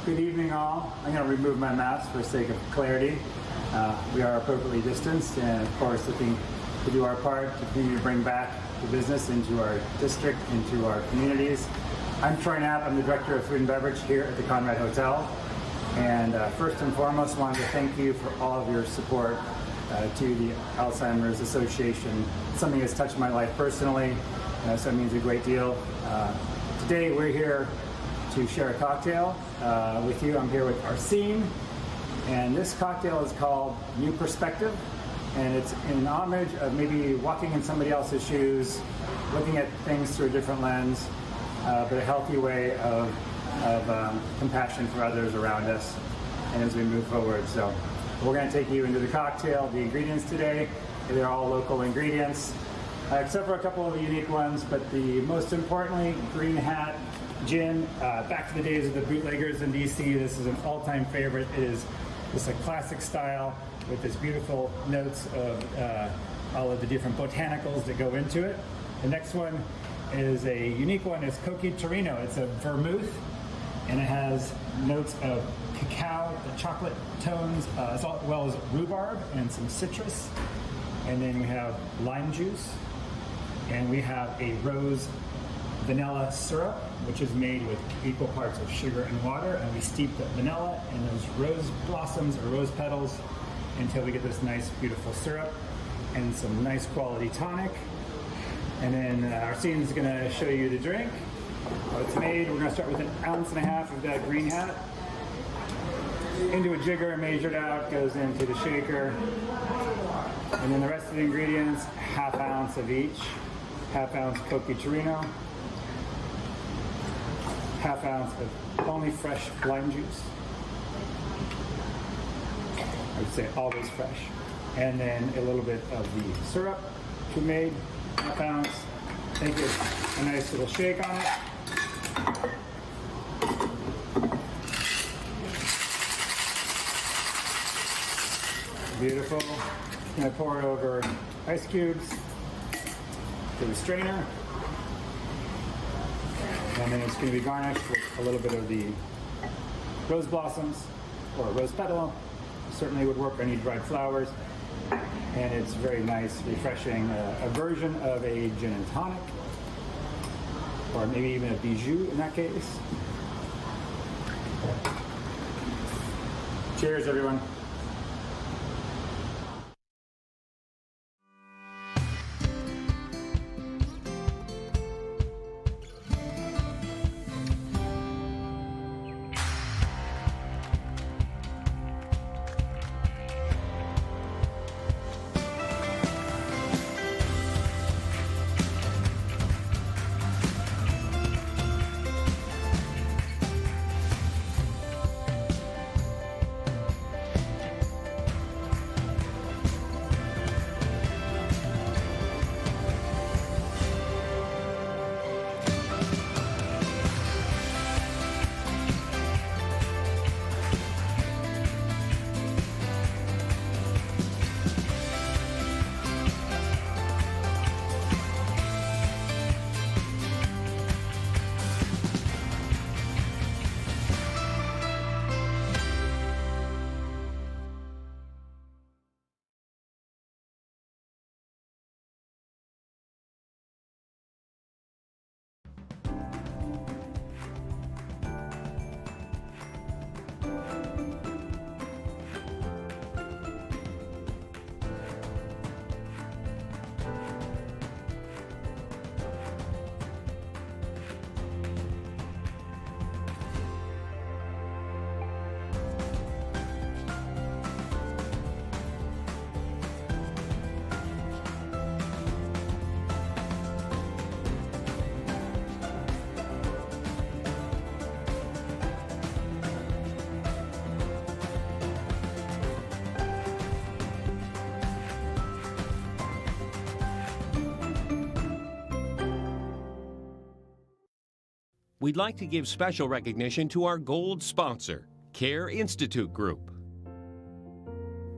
Good evening, all. I'm going to remove my mask for the sake of clarity. We are appropriately distanced and, of course, looking to do our part to continue to bring back the business into our district, into our communities. I'm Troy Knapp. I'm the Director of Food and Beverage here at the Conrad Hotel. And first and foremost, I wanted to thank you for all of your support to the Alzheimer's Association. It's something that's touched my life personally, so it means a great deal. Today we're here to share a cocktail with you. I'm here with Arsene, and this cocktail is called New Perspective, and it's in homage of maybe walking in somebody else's shoes, looking at things through a different lens, but a healthy way of compassion for others around us and as we move forward. So we're going to take you into the cocktail. The ingredients today, they're all local ingredients, except for a couple of unique ones, but the most importantly, Green Hat Gin. Back to the days of the bootleggers in DC, this is an all-time favorite. It is just a classic style with this beautiful notes of all of the different botanicals that go into it. The next one is a unique one. It's Coqui Torino. It's a vermouth, and it has notes of cacao, the chocolate tones, as well as rhubarb and some citrus. And then we have lime juice, and we have a rose vanilla syrup, which is made with equal parts of sugar and water, and we steep the vanilla and those rose blossoms or rose petals until we get this nice, beautiful syrup and some nice quality tonic. And then Arsene is going to show you the drink, how it's made. We're going to start with 1.5 ounces of that Green Hat into a jigger, measured out, goes into the shaker, and then the rest of the ingredients, 1/2 ounce of each. 1/2 ounce Coqui Torino, 1/2 ounce of only fresh lime juice. I would say always fresh. And then a little bit of the syrup we made, 1/2 ounce. Take a nice little shake on it. Beautiful. Gonna pour it over ice cubes to the strainer. And then it's going to be garnished with a little bit of the rose blossoms or rose petal. Certainly would work any dried flowers. And it's very nice, refreshing, a version of a gin and tonic, or maybe even a bijou in that case. Cheers, everyone. We'd like to give special recognition to our gold sponsor, Care Institute Group.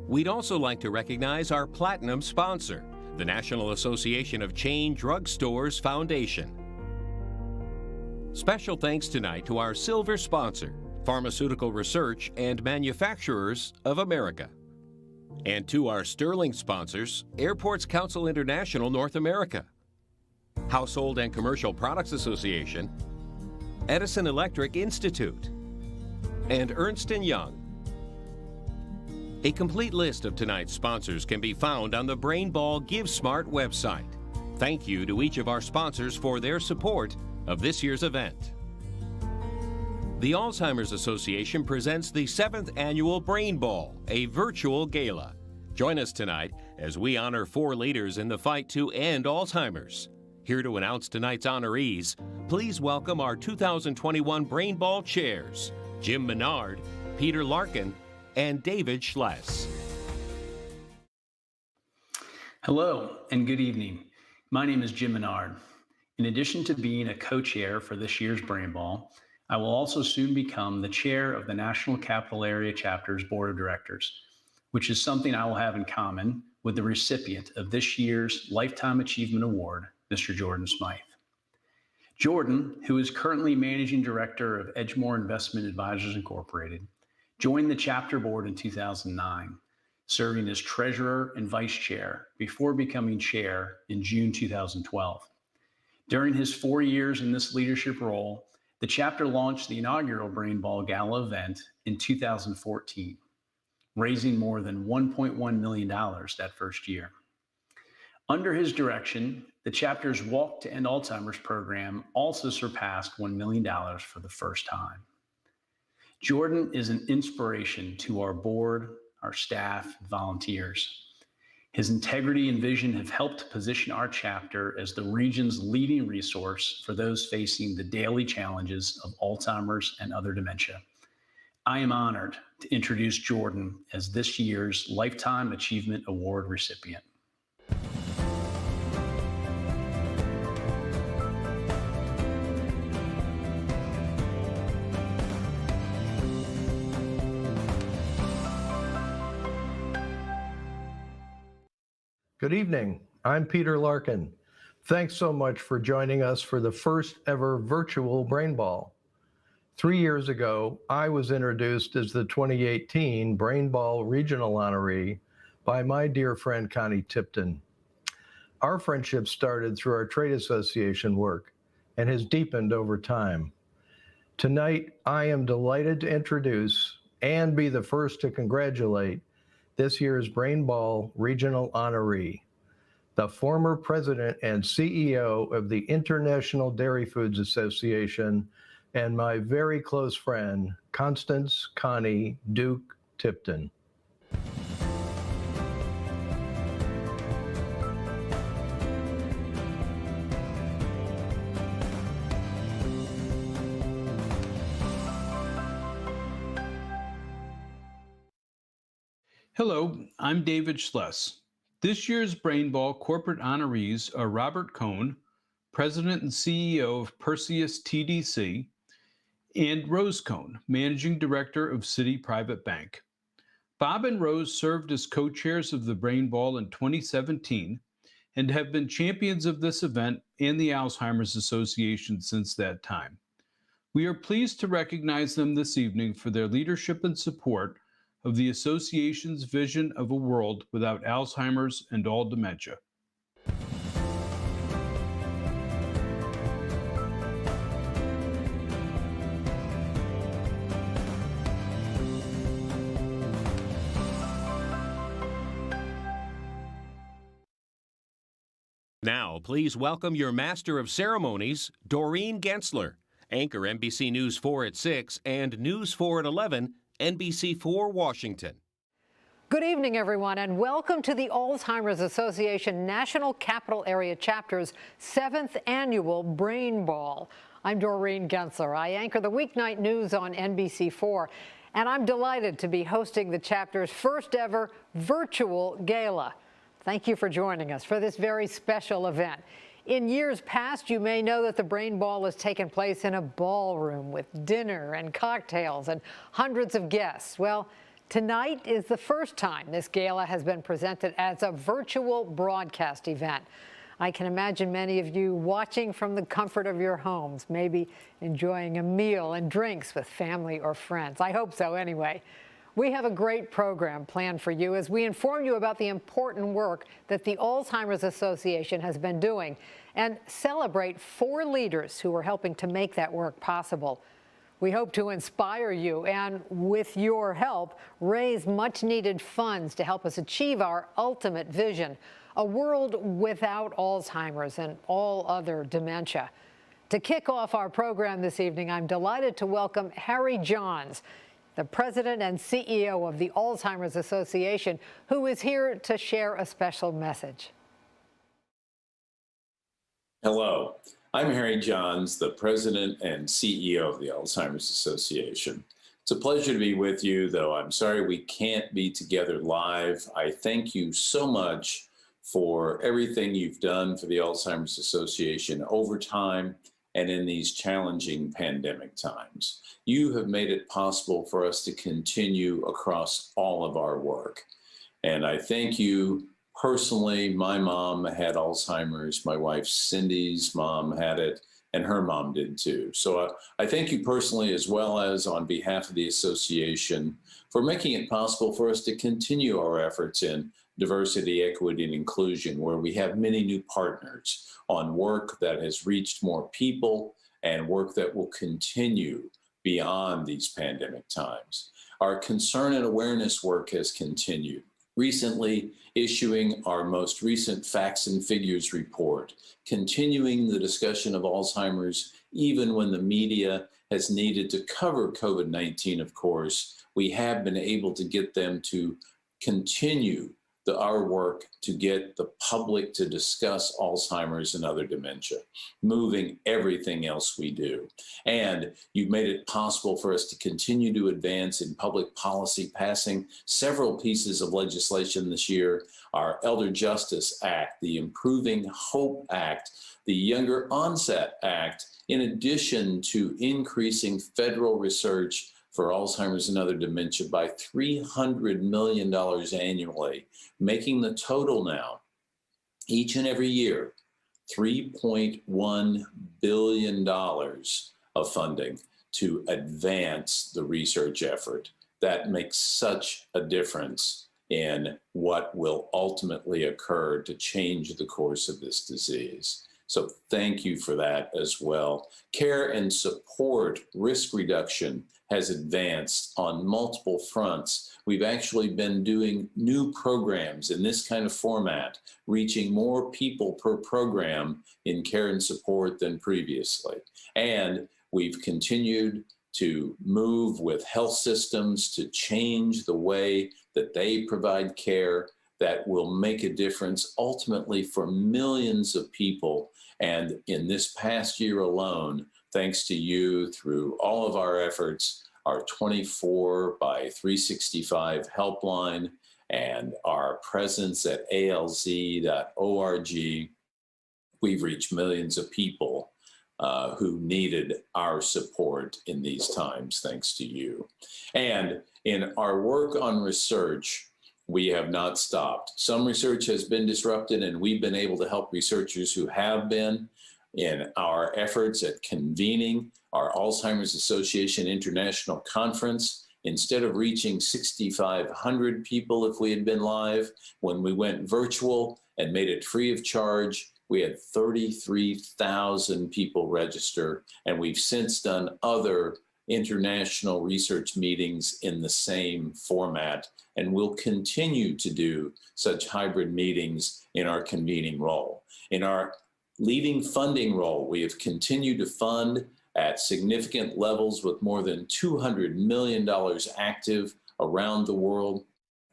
We'd also like to recognize our platinum sponsor, the National Association of Chain Drug Stores Foundation. Special thanks tonight to our silver sponsor, Pharmaceutical Research and Manufacturers of America. And to our sterling sponsors, Airports Council International North America, Household and Commercial Products Association, Edison Electric Institute, and Ernst & Young. A complete list of tonight's sponsors can be found on the Brainball GiveSmart website. Thank you to each of our sponsors for their support of this year's event. The Alzheimer's Association presents the 7th Annual Brain Ball, a virtual gala. Join us tonight as we honor 4 leaders in the fight to end Alzheimer's. Here to announce tonight's honorees, please welcome our 2021 Brain Ball chairs, Jim Menard, Peter Larkin, and David Schless. Hello and good evening. My name is Jim Menard. In addition to being a co-chair for this year's Brain Ball, I will also soon become the chair of the National Capital Area Chapter's Board of Directors, which is something I will have in common with the recipient of this year's Lifetime Achievement Award, Mr. Jordan Smythe. Jordan, who is currently Managing Director of Edgemore Investment Advisors Incorporated, joined the chapter board in 2009, serving as treasurer and vice chair before becoming chair in June 2012. During his 4 years in this leadership role, the chapter launched the inaugural Brain Ball Gala event in 2014, raising more than $1.1 million that first year. Under his direction, the chapter's Walk to End Alzheimer's program also surpassed $1 million for the first time. Jordan is an inspiration to our board, our staff, and volunteers. His integrity and vision have helped position our chapter as the region's leading resource for those facing the daily challenges of Alzheimer's and other dementia. I am honored to introduce Jordan as this year's Lifetime Achievement Award recipient. Good evening. I'm Peter Larkin. Thanks so much for joining us for the first ever virtual Brain Ball. 3 years ago, I was introduced as the 2018 Brain Ball Regional Honoree by my dear friend Connie Tipton. Our friendship started through our trade association work and has deepened over time. Tonight, I am delighted to introduce and be the first to congratulate this year's Brain Ball Regional Honoree, the former president and CEO of the International Dairy Foods Association, and my very close friend, Constance Connie Duke Tipton. Hello, I'm David Schless. This year's Brain Ball corporate honorees are Robert Cohn, President and CEO of Perseus TDC, and Rose Cohn, Managing Director of City Private Bank. Bob and Rose served as co-chairs of the Brain Ball in 2017 and have been champions of this event and the Alzheimer's Association since that time. We are pleased to recognize them this evening for their leadership and support of the association's vision of a world without Alzheimer's and all dementia. Now, please welcome your Master of Ceremonies, Doreen Gensler, anchor NBC News 4 at 6 and News 4 at 11, NBC4 Washington. Good evening, everyone, and welcome to the Alzheimer's Association National Capital Area Chapter's 7th Annual Brain Ball. I'm Doreen Gensler. I anchor the weeknight news on NBC4, and I'm delighted to be hosting the chapter's first ever virtual gala. Thank you for joining us for this very special event. In years past, you may know that the Brain Ball has taken place in a ballroom with dinner and cocktails and hundreds of guests. Well, tonight is the first time this gala has been presented as a virtual broadcast event. I can imagine many of you watching from the comfort of your homes, maybe enjoying a meal and drinks with family or friends. I hope so anyway. We have a great program planned for you as we inform you about the important work that the Alzheimer's Association has been doing and celebrate 4 leaders who are helping to make that work possible. We hope to inspire you and, with your help, raise much-needed funds to help us achieve our ultimate vision, a world without Alzheimer's and all other dementia. To kick off our program this evening, I'm delighted to welcome Harry Johns, the president and CEO of the Alzheimer's Association, who is here to share a special message. Hello, I'm Harry Johns, the president and CEO of the Alzheimer's Association. It's a pleasure to be with you, though I'm sorry we can't be together live. I thank you so much for everything you've done for the Alzheimer's Association over time and in these challenging pandemic times. You have made it possible for us to continue across all of our work. And I thank you personally. My mom had Alzheimer's, my wife Cindy's mom had it, and her mom did too. So I thank you personally, as well as on behalf of the association, for making it possible for us to continue our efforts in diversity, equity, and inclusion, where we have many new partners on work that has reached more people and work that will continue beyond these pandemic times. Our concern and awareness work has continued. Recently issuing our most recent facts and figures report, continuing the discussion of Alzheimer's even when the media has needed to cover COVID-19, of course, we have been able to get them to continue our work to get the public to discuss Alzheimer's and other dementia, moving everything else we do. And you've made it possible for us to continue to advance in public policy, passing several pieces of legislation this year, our Elder Justice Act, the Improving Hope Act, the Younger Onset Act, in addition to increasing federal research for Alzheimer's and other dementia by $300 million annually, making the total now, each and every year, $3.1 billion of funding to advance the research effort. That makes such a difference in what will ultimately occur to change the course of this disease. So thank you for that as well. Care and support, risk reduction has advanced on multiple fronts. We've actually been doing new programs in this kind of format, reaching more people per program in care and support than previously. And we've continued to move with health systems to change the way that they provide care that will make a difference ultimately for millions of people. And in this past year alone, thanks to you through all of our efforts, our 24/365 helpline and our presence at alz.org, we've reached millions of people who needed our support in these times, thanks to you. And in our work on research, we have not stopped. Some research has been disrupted, and we've been able to help researchers who have been in our efforts at convening our Alzheimer's Association International Conference. Instead of reaching 6,500 people if we had been live, when we went virtual and made it free of charge, we had 33,000 people register, and we've since done other international research meetings in the same format, and we'll continue to do such hybrid meetings in our convening role. In our leading funding role, we have continued to fund at significant levels with more than $200 million active around the world.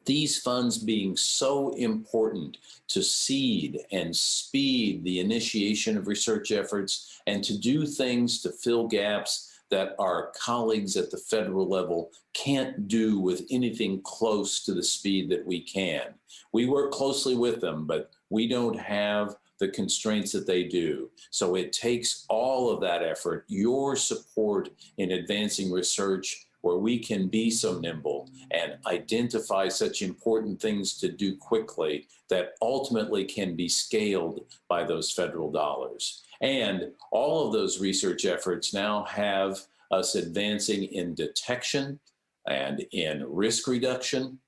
These funds being so important to seed and speed the initiation of research efforts and to do things to fill gaps that our colleagues at the federal level can't do with anything close to the speed that we can. We work closely with them, but we don't have the constraints that they do. So it takes all of that effort, your support in advancing research where we can be so nimble and identify such important things to do quickly that ultimately can be scaled by those federal dollars. And all of those research efforts now have us advancing in detection and in risk reduction.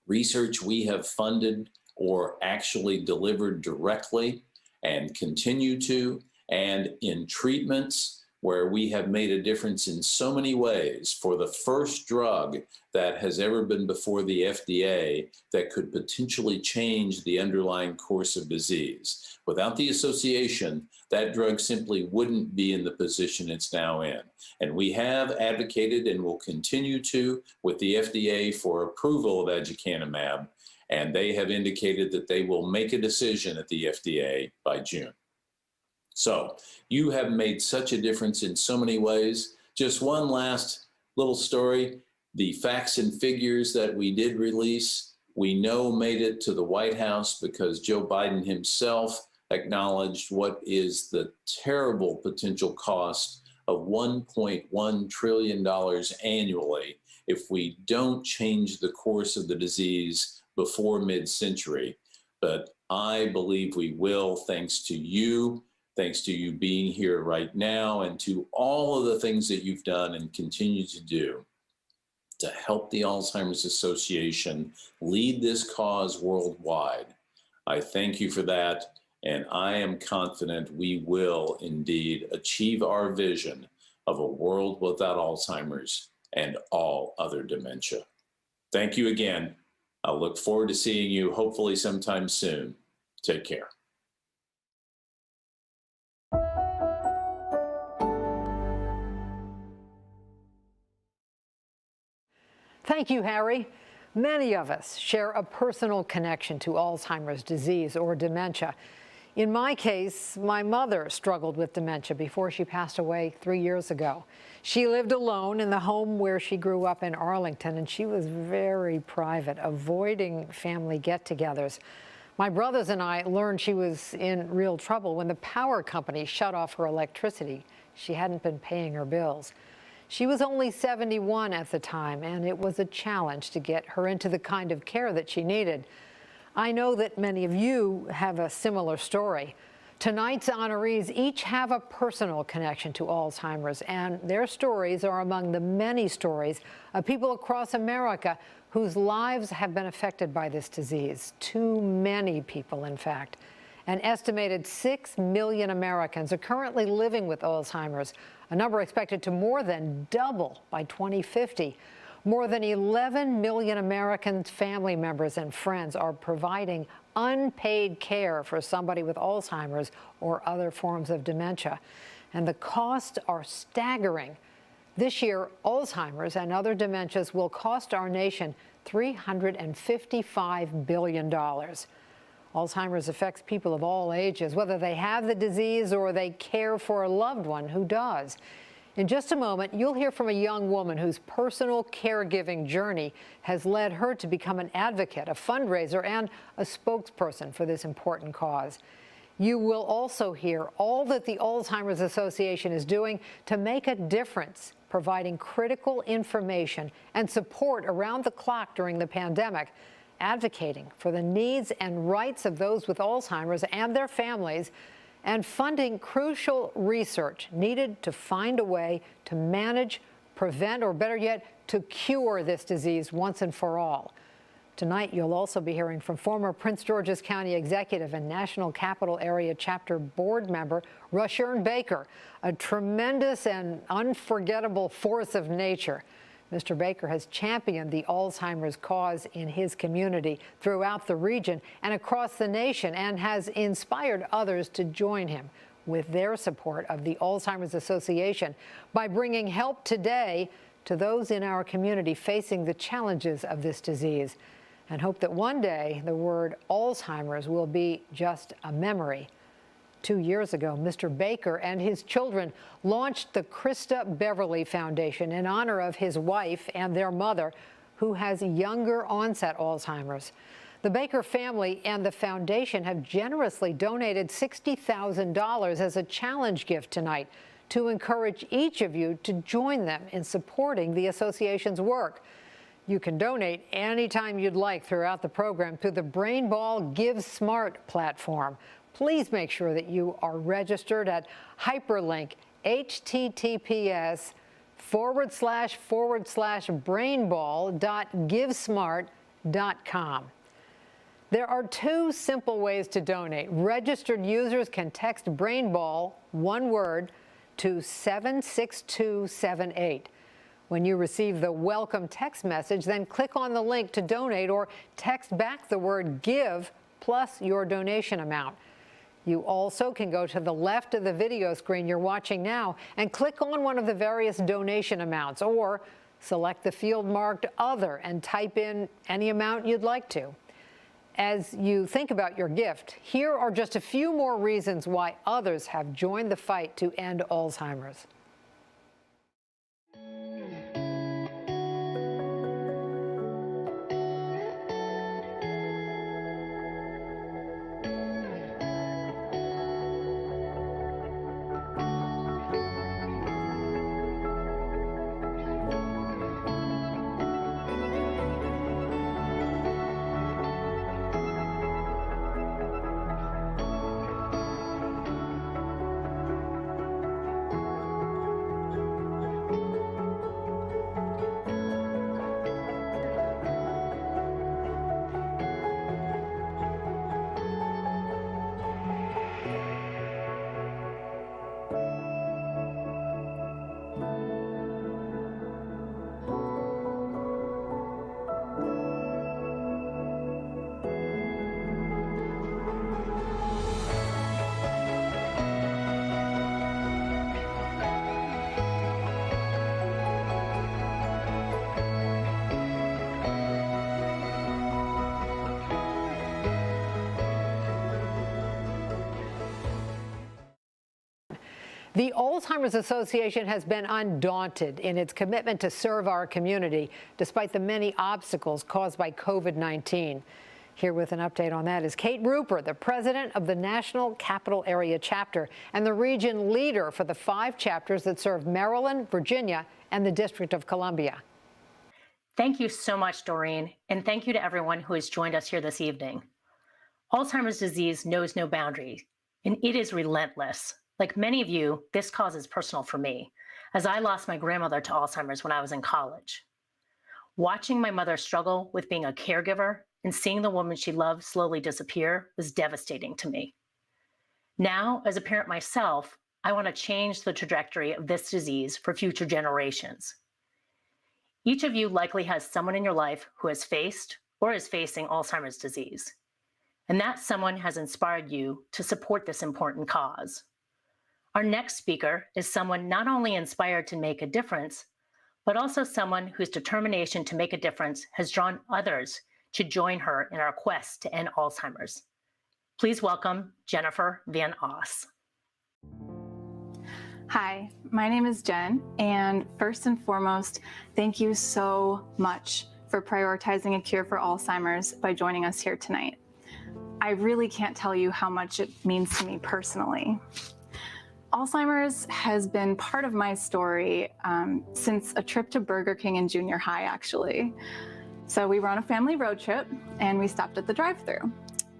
Research we have funded or actually delivered directly and continue to, and in treatments where we have made a difference in so many ways for the first drug that has ever been before the FDA that could potentially change the underlying course of disease. Without the association, that drug simply wouldn't be in the position it's now in. And we have advocated and will continue to with the FDA for approval of aducanumab, and they have indicated that they will make a decision at the FDA by June. So you have made such a difference in so many ways. Just one last little story. The facts and figures that we did release, we know made it to the White House because Joe Biden himself acknowledged what is the terrible potential cost of $1.1 trillion annually if we don't change the course of the disease before mid-century. But I believe we will, thanks to you being here right now, and to all of the things that you've done and continue to do to help the Alzheimer's Association lead this cause worldwide. I thank you for that, and I am confident we will indeed achieve our vision of a world without Alzheimer's and all other dementia. Thank you again. I look forward to seeing you hopefully sometime soon. Take care. Thank you, Harry. Many of us share a personal connection to Alzheimer's disease or dementia. In my case, my mother struggled with dementia before she passed away 3 years ago. She lived alone in the home where she grew up in Arlington, and she was very private, avoiding family get-togethers. My brothers and I learned she was in real trouble when the power company shut off her electricity. She hadn't been paying her bills. She was only 71 at the time, and it was a challenge to get her into the kind of care that she needed. I know that many of you have a similar story. Tonight's honorees each have a personal connection to Alzheimer's, and their stories are among the many stories of people across America whose lives have been affected by this disease. Too many people, in fact. An estimated 6 million Americans are currently living with Alzheimer's, a number expected to more than double by 2050. More than 11 million Americans' family members and friends are providing unpaid care for somebody with Alzheimer's or other forms of dementia. And the costs are staggering. This year, Alzheimer's and other dementias will cost our nation $355 billion. Alzheimer's affects people of all ages, whether they have the disease or they care for a loved one who does. In just a moment, you'll hear from a young woman whose personal caregiving journey has led her to become an advocate, a fundraiser, and a spokesperson for this important cause. You will also hear all that the Alzheimer's Association is doing to make a difference, providing critical information and support around the clock during the pandemic, advocating for the needs and rights of those with Alzheimer's and their families, and funding crucial research needed to find a way to manage, prevent, or better yet, to cure this disease once and for all. Tonight, you'll also be hearing from former Prince George's County Executive and National Capital Area Chapter Board member Rushern Baker, a tremendous and unforgettable force of nature. Mr. Baker has championed the Alzheimer's cause in his community, throughout the region, and across the nation, and has inspired others to join him with their support of the Alzheimer's Association by bringing help today to those in our community facing the challenges of this disease, and hope that one day the word Alzheimer's will be just a memory. 2 years ago, Mr. Baker and his children launched the Krista Beverly Foundation in honor of his wife and their mother, who has younger onset Alzheimer's. The Baker family and the foundation have generously donated $60,000 as a challenge gift tonight to encourage each of you to join them in supporting the association's work. You can donate anytime you'd like throughout the program through the BrainBall Give Smart platform. Please make sure that you are registered at hyperlink https://brainball.givesmart.com. There are two simple ways to donate. Registered users can text BrainBall, one word, to 76278. When you receive the welcome text message, then click on the link to donate or text back the word GIVE plus your donation amount. You also can go to the left of the video screen you're watching now and click on one of the various donation amounts, or select the field marked Other and type in any amount you'd like to. As you think about your gift, here are just a few more reasons why others have joined the fight to end Alzheimer's. The Alzheimer's Association has been undaunted in its commitment to serve our community, despite the many obstacles caused by COVID-19. Here with an update on that is Kate Rupert, the president of the National Capital Area Chapter and the region leader for the 5 chapters that serve Maryland, Virginia, and the District of Columbia. Thank you so much, Doreen, and thank you to everyone who has joined us here this evening. Alzheimer's disease knows no boundaries, and it is relentless. Like many of you, this cause is personal for me, as I lost my grandmother to Alzheimer's when I was in college. Watching my mother struggle with being a caregiver and seeing the woman she loved slowly disappear was devastating to me. Now, as a parent myself, I want to change the trajectory of this disease for future generations. Each of you likely has someone in your life who has faced or is facing Alzheimer's disease, and that someone has inspired you to support this important cause. Our next speaker is someone not only inspired to make a difference, but also someone whose determination to make a difference has drawn others to join her in our quest to end Alzheimer's. Please welcome Jennifer Van Oss. Hi, my name is Jen, and first and foremost, thank you so much for prioritizing a cure for Alzheimer's by joining us here tonight. I really can't tell you how much it means to me personally. Alzheimer's has been part of my story since a trip to Burger King in junior high, actually. So we were on a family road trip and we stopped at the drive-thru.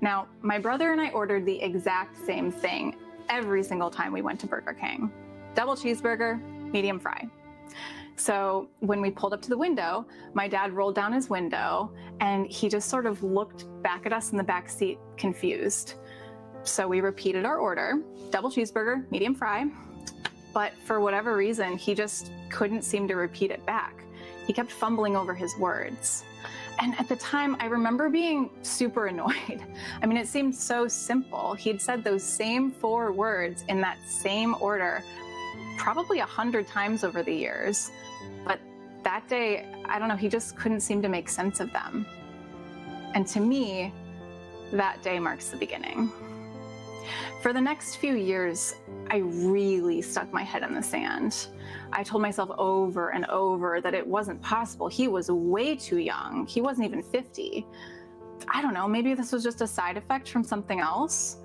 Now, my brother and I ordered the exact same thing every single time we went to Burger King. Double cheeseburger, medium fry. So when we pulled up to the window, my dad rolled down his window and he just sort of looked back at us in the back seat, confused. So we repeated our order, double cheeseburger, medium fry, but for whatever reason, he just couldn't seem to repeat it back. He kept fumbling over his words. And at the time, I remember being super annoyed. I mean, it seemed so simple. He'd said those same 4 words in that same order probably 100 times over the years. But that day, I don't know, he just couldn't seem to make sense of them. And to me, that day marks the beginning. For the next few years, I really stuck my head in the sand. I told myself over and over that it wasn't possible. He was way too young. He wasn't even 50. I don't know, maybe this was just a side effect from something else.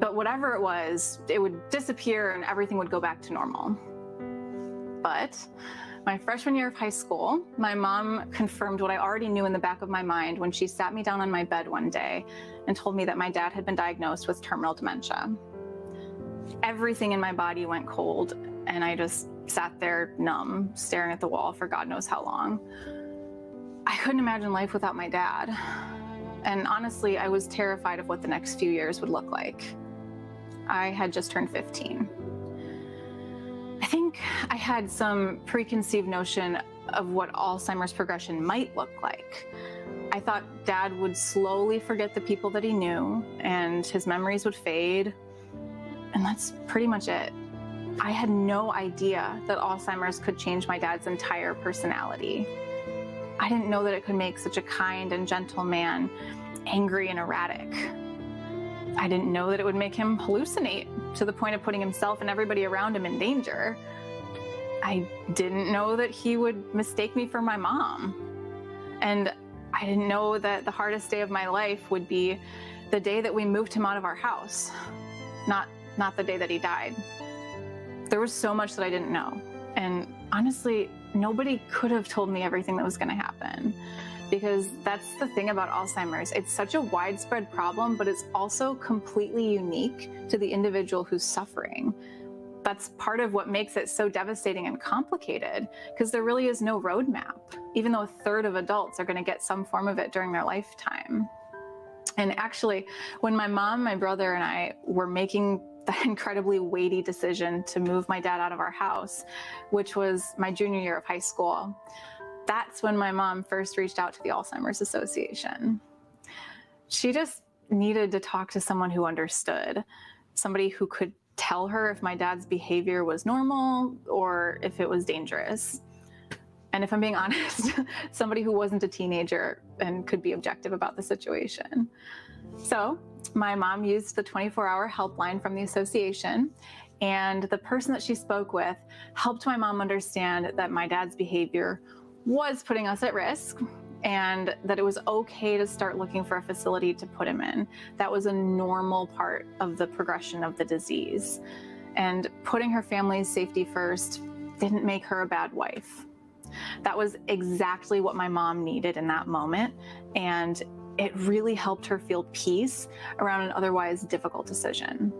But whatever it was, it would disappear and everything would go back to normal. But my freshman year of high school, my mom confirmed what I already knew in the back of my mind when she sat me down on my bed one day and told me that my dad had been diagnosed with terminal dementia. Everything in my body went cold, and I just sat there numb, staring at the wall for God knows how long. I couldn't imagine life without my dad. And honestly, I was terrified of what the next few years would look like. I had just turned 15. I think I had some preconceived notion of what Alzheimer's progression might look like. I thought Dad would slowly forget the people that he knew, and his memories would fade, and that's pretty much it. I had no idea that Alzheimer's could change my dad's entire personality. I didn't know that it could make such a kind and gentle man angry and erratic. I didn't know that it would make him hallucinate to the point of putting himself and everybody around him in danger. I didn't know that he would mistake me for my mom. And I didn't know that the hardest day of my life would be the day that we moved him out of our house, not the day that he died. There was so much that I didn't know. And honestly, nobody could have told me everything that was going to happen. Because that's the thing about Alzheimer's. It's such a widespread problem, but it's also completely unique to the individual who's suffering. That's part of what makes it so devastating and complicated, because there really is no roadmap, even though a third of adults are going to get some form of it during their lifetime. And actually, when my mom, my brother, and I were making the incredibly weighty decision to move my dad out of our house, which was my junior year of high school, that's when my mom first reached out to the Alzheimer's Association. She just needed to talk to someone who understood, somebody who could tell her if my dad's behavior was normal or if it was dangerous. And if I'm being honest, somebody who wasn't a teenager and could be objective about the situation. So my mom used the 24-hour helpline from the association, and the person that she spoke with helped my mom understand that my dad's behavior was putting us at risk, and that it was okay to start looking for a facility to put him in. That was a normal part of the progression of the disease. And putting her family's safety first didn't make her a bad wife. That was exactly what my mom needed in that moment, and it really helped her feel peace around an otherwise difficult decision.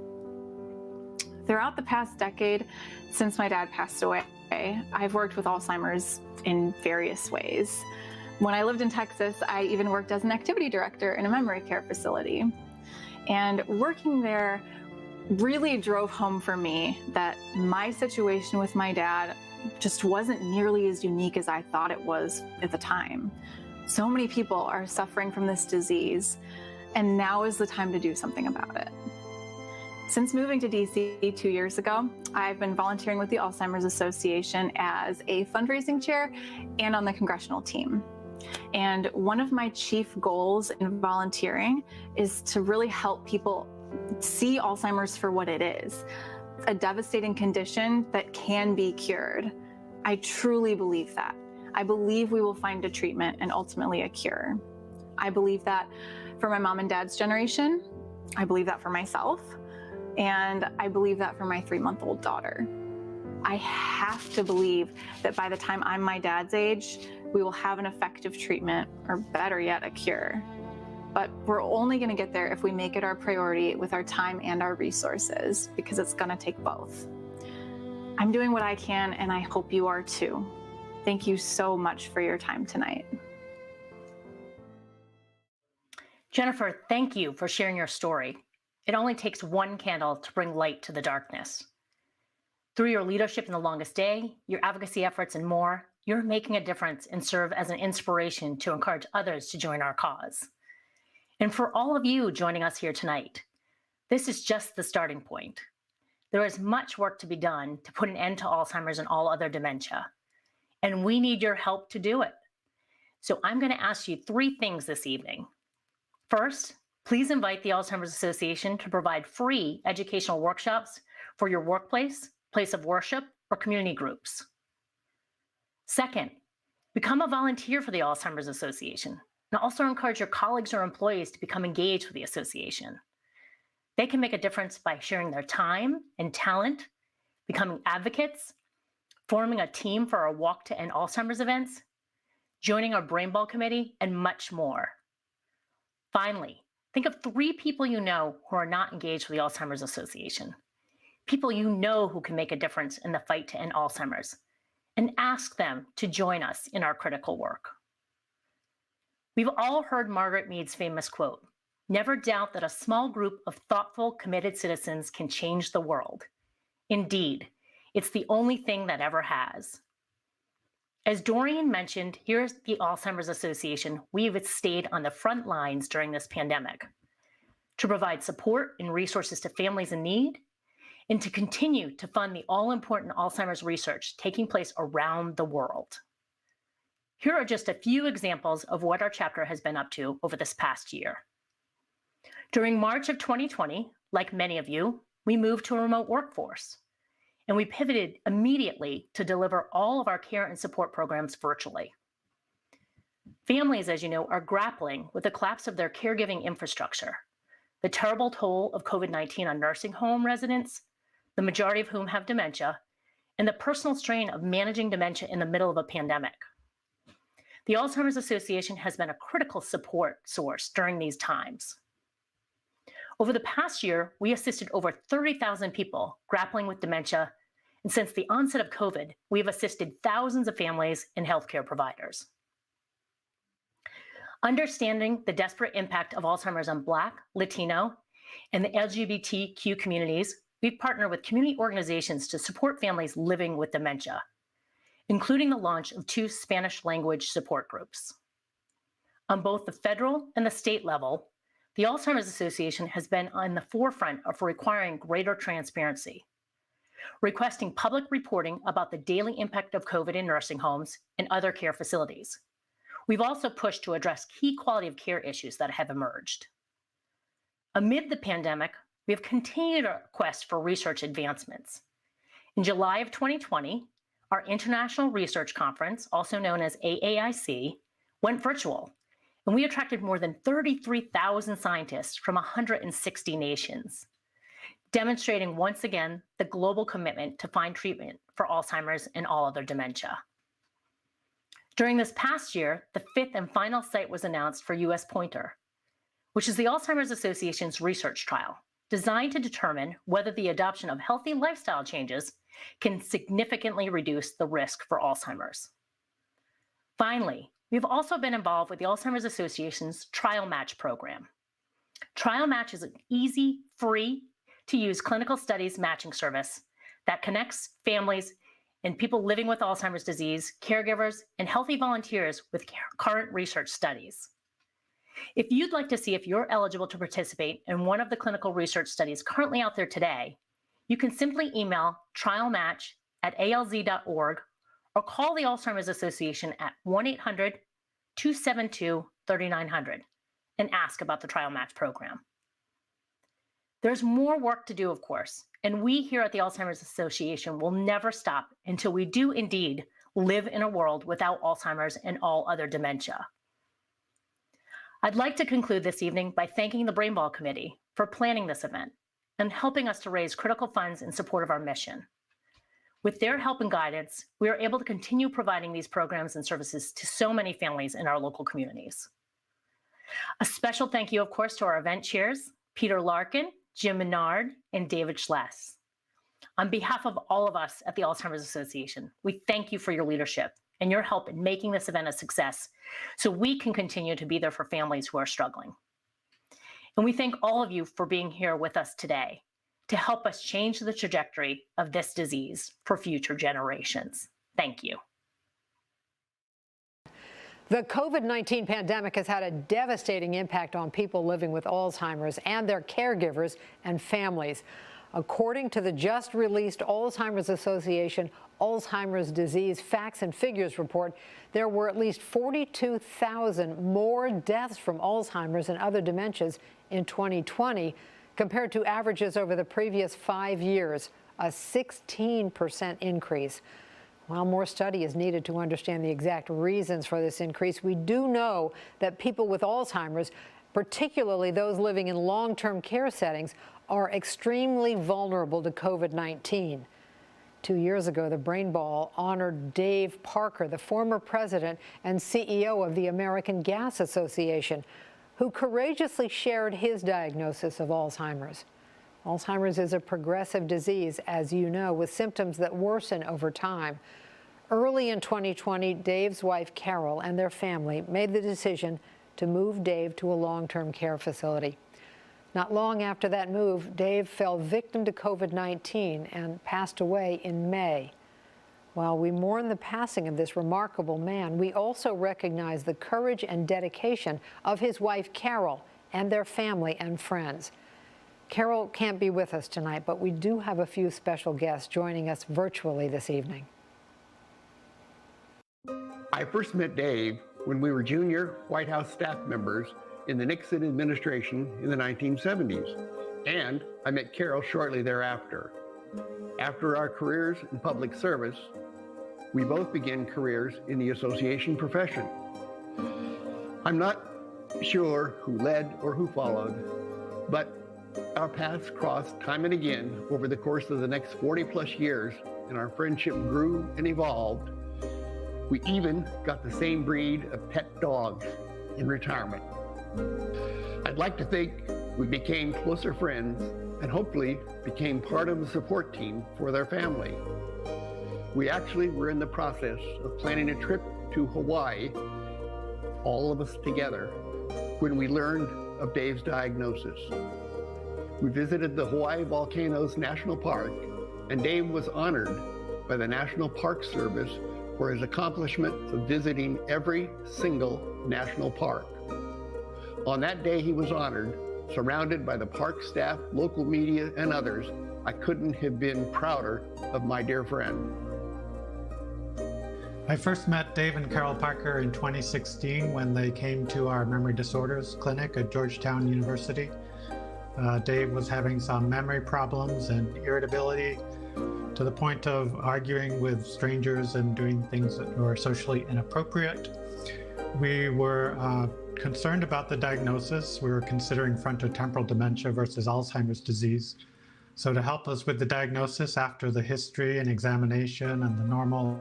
Throughout the past decade, since my dad passed away, I've worked with Alzheimer's in various ways. When I lived in Texas, I even worked as an activity director in a memory care facility. And working there really drove home for me that my situation with my dad just wasn't nearly as unique as I thought it was at the time. So many people are suffering from this disease, and now is the time to do something about it. Since moving to DC 2 years ago, I've been volunteering with the Alzheimer's Association as a fundraising chair and on the congressional team. And one of my chief goals in volunteering is to really help people see Alzheimer's for what it is, a devastating condition that can be cured. I truly believe that. I believe we will find a treatment and ultimately a cure. I believe that for my mom and dad's generation. I believe that for myself. And I believe that for my 3-month-old daughter. I have to believe that by the time I'm my dad's age, we will have an effective treatment, or better yet, a cure. But we're only going to get there if we make it our priority with our time and our resources, because it's going to take both. I'm doing what I can, and I hope you are too. Thank you so much for your time tonight. Jennifer, thank you for sharing your story. It only takes one candle to bring light to the darkness. Through your leadership in The Longest Day, your advocacy efforts, and more, you're making a difference and serve as an inspiration to encourage others to join our cause. And for all of you joining us here tonight, this is just the starting point. There is much work to be done to put an end to Alzheimer's and all other dementia, and we need your help to do it. So I'm going to ask you 3 things this evening. First, please invite the Alzheimer's Association to provide free educational workshops for your workplace, place of worship, or community groups. Second, become a volunteer for the Alzheimer's Association, and also encourage your colleagues or employees to become engaged with the association. They can make a difference by sharing their time and talent, becoming advocates, forming a team for our Walk to End Alzheimer's events, joining our Brain Ball Committee, and much more. Finally, think of 3 people you know who are not engaged with the Alzheimer's Association, people you know who can make a difference in the fight to end Alzheimer's, and ask them to join us in our critical work. We've all heard Margaret Mead's famous quote, "Never doubt that a small group of thoughtful, committed citizens can change the world." Indeed, it's the only thing that ever has. As Doreen mentioned, here at the Alzheimer's Association, we've stayed on the front lines during this pandemic to provide support and resources to families in need, and to continue to fund the all-important Alzheimer's research taking place around the world. Here are just a few examples of what our chapter has been up to over this past year. During March of 2020, like many of you, we moved to a remote workforce, and we pivoted immediately to deliver all of our care and support programs virtually. Families, as you know, are grappling with the collapse of their caregiving infrastructure, the terrible toll of COVID-19 on nursing home residents, the majority of whom have dementia, and the personal strain of managing dementia in the middle of a pandemic. The Alzheimer's Association has been a critical support source during these times. Over the past year, we assisted over 30,000 people grappling with dementia, and since the onset of COVID, we have assisted thousands of families and healthcare providers. Understanding the desperate impact of Alzheimer's on Black, Latino, and the LGBTQ communities, we've partnered with community organizations to support families living with dementia, including the launch of 2 Spanish language support groups. On both the federal and the state level, the Alzheimer's Association has been on the forefront of requiring greater transparency, requesting public reporting about the daily impact of COVID in nursing homes and other care facilities. We've also pushed to address key quality of care issues that have emerged. Amid the pandemic, we have continued our quest for research advancements. In July of 2020, our International Research Conference, also known as AAIC, went virtual, and we attracted more than 33,000 scientists from 160 nations, demonstrating once again the global commitment to find treatment for Alzheimer's and all other dementia. During this past year, the 5th and final site was announced for US Pointer, which is the Alzheimer's Association's research trial, designed to determine whether the adoption of healthy lifestyle changes can significantly reduce the risk for Alzheimer's. Finally, we've also been involved with the Alzheimer's Association's Trial Match program. Trial Match is an easy, free-to-use clinical studies matching service that connects families and people living with Alzheimer's disease, caregivers, and healthy volunteers with current research studies. If you'd like to see if you're eligible to participate in one of the clinical research studies currently out there today, you can simply email trialmatch@alz.org or call the Alzheimer's Association at 1-800-272-3900 and ask about the Trial Match program. There's more work to do, of course, and we here at the Alzheimer's Association will never stop until we do indeed live in a world without Alzheimer's and all other dementia. I'd like to conclude this evening by thanking the Brain Ball Committee for planning this event and helping us to raise critical funds in support of our mission. With their help and guidance, we are able to continue providing these programs and services to so many families in our local communities. A special thank you, of course, to our event chairs, Peter Larkin, Jim Menard, and David Schless. On behalf of all of us at the Alzheimer's Association, we thank you for your leadership and your help in making this event a success so we can continue to be there for families who are struggling. And we thank all of you for being here with us today to help us change the trajectory of this disease for future generations. Thank you. The COVID-19 pandemic has had a devastating impact on people living with Alzheimer's and their caregivers and families. According to the just released Alzheimer's Association Alzheimer's Disease Facts and Figures report, there were at least 42,000 more deaths from Alzheimer's and other dementias in 2020 compared to averages over the previous 5 years, a 16% increase. While more study is needed to understand the exact reasons for this increase, we do know that people with Alzheimer's, particularly those living in long-term care settings, are extremely vulnerable to COVID-19. 2 years ago, the Brain Ball honored Dave Parker, the former president and CEO of the American Gas Association, who courageously shared his diagnosis of Alzheimer's. Alzheimer's is a progressive disease, as you know, with symptoms that worsen over time. Early in 2020, Dave's wife, Carol, and their family made the decision to move Dave to a long-term care facility. Not long after that move, Dave fell victim to COVID-19 and passed away in May. While we mourn the passing of this remarkable man, we also recognize the courage and dedication of his wife, Carol, and their family and friends. Carol can't be with us tonight, but we do have a few special guests joining us virtually this evening. I first met Dave when we were junior White House staff members in the Nixon administration in the 1970s, and I met Carol shortly thereafter. After our careers in public service, we both began careers in the association profession. I'm not sure who led or who followed, but our paths crossed time and again over the course of the next 40 plus years, and our friendship grew and evolved. We even got the same breed of pet dogs in retirement. I'd like to think we became closer friends and hopefully became part of the support team for their family. We actually were in the process of planning a trip to Hawaii, all of us together, when we learned of Dave's diagnosis. We visited the Hawaii Volcanoes National Park, and Dave was honored by the National Park Service for his accomplishment of visiting every single national park. On that day he was honored, surrounded by the park staff, local media, and others. I couldn't have been prouder of my dear friend. I first met Dave and Carol Parker in 2016 when they came to our memory disorders clinic at Georgetown University. Dave was having some memory problems and irritability to the point of arguing with strangers and doing things that were socially inappropriate. We were concerned about the diagnosis. We were considering frontotemporal dementia versus Alzheimer's disease. So to help us with the diagnosis after the history and examination and the normal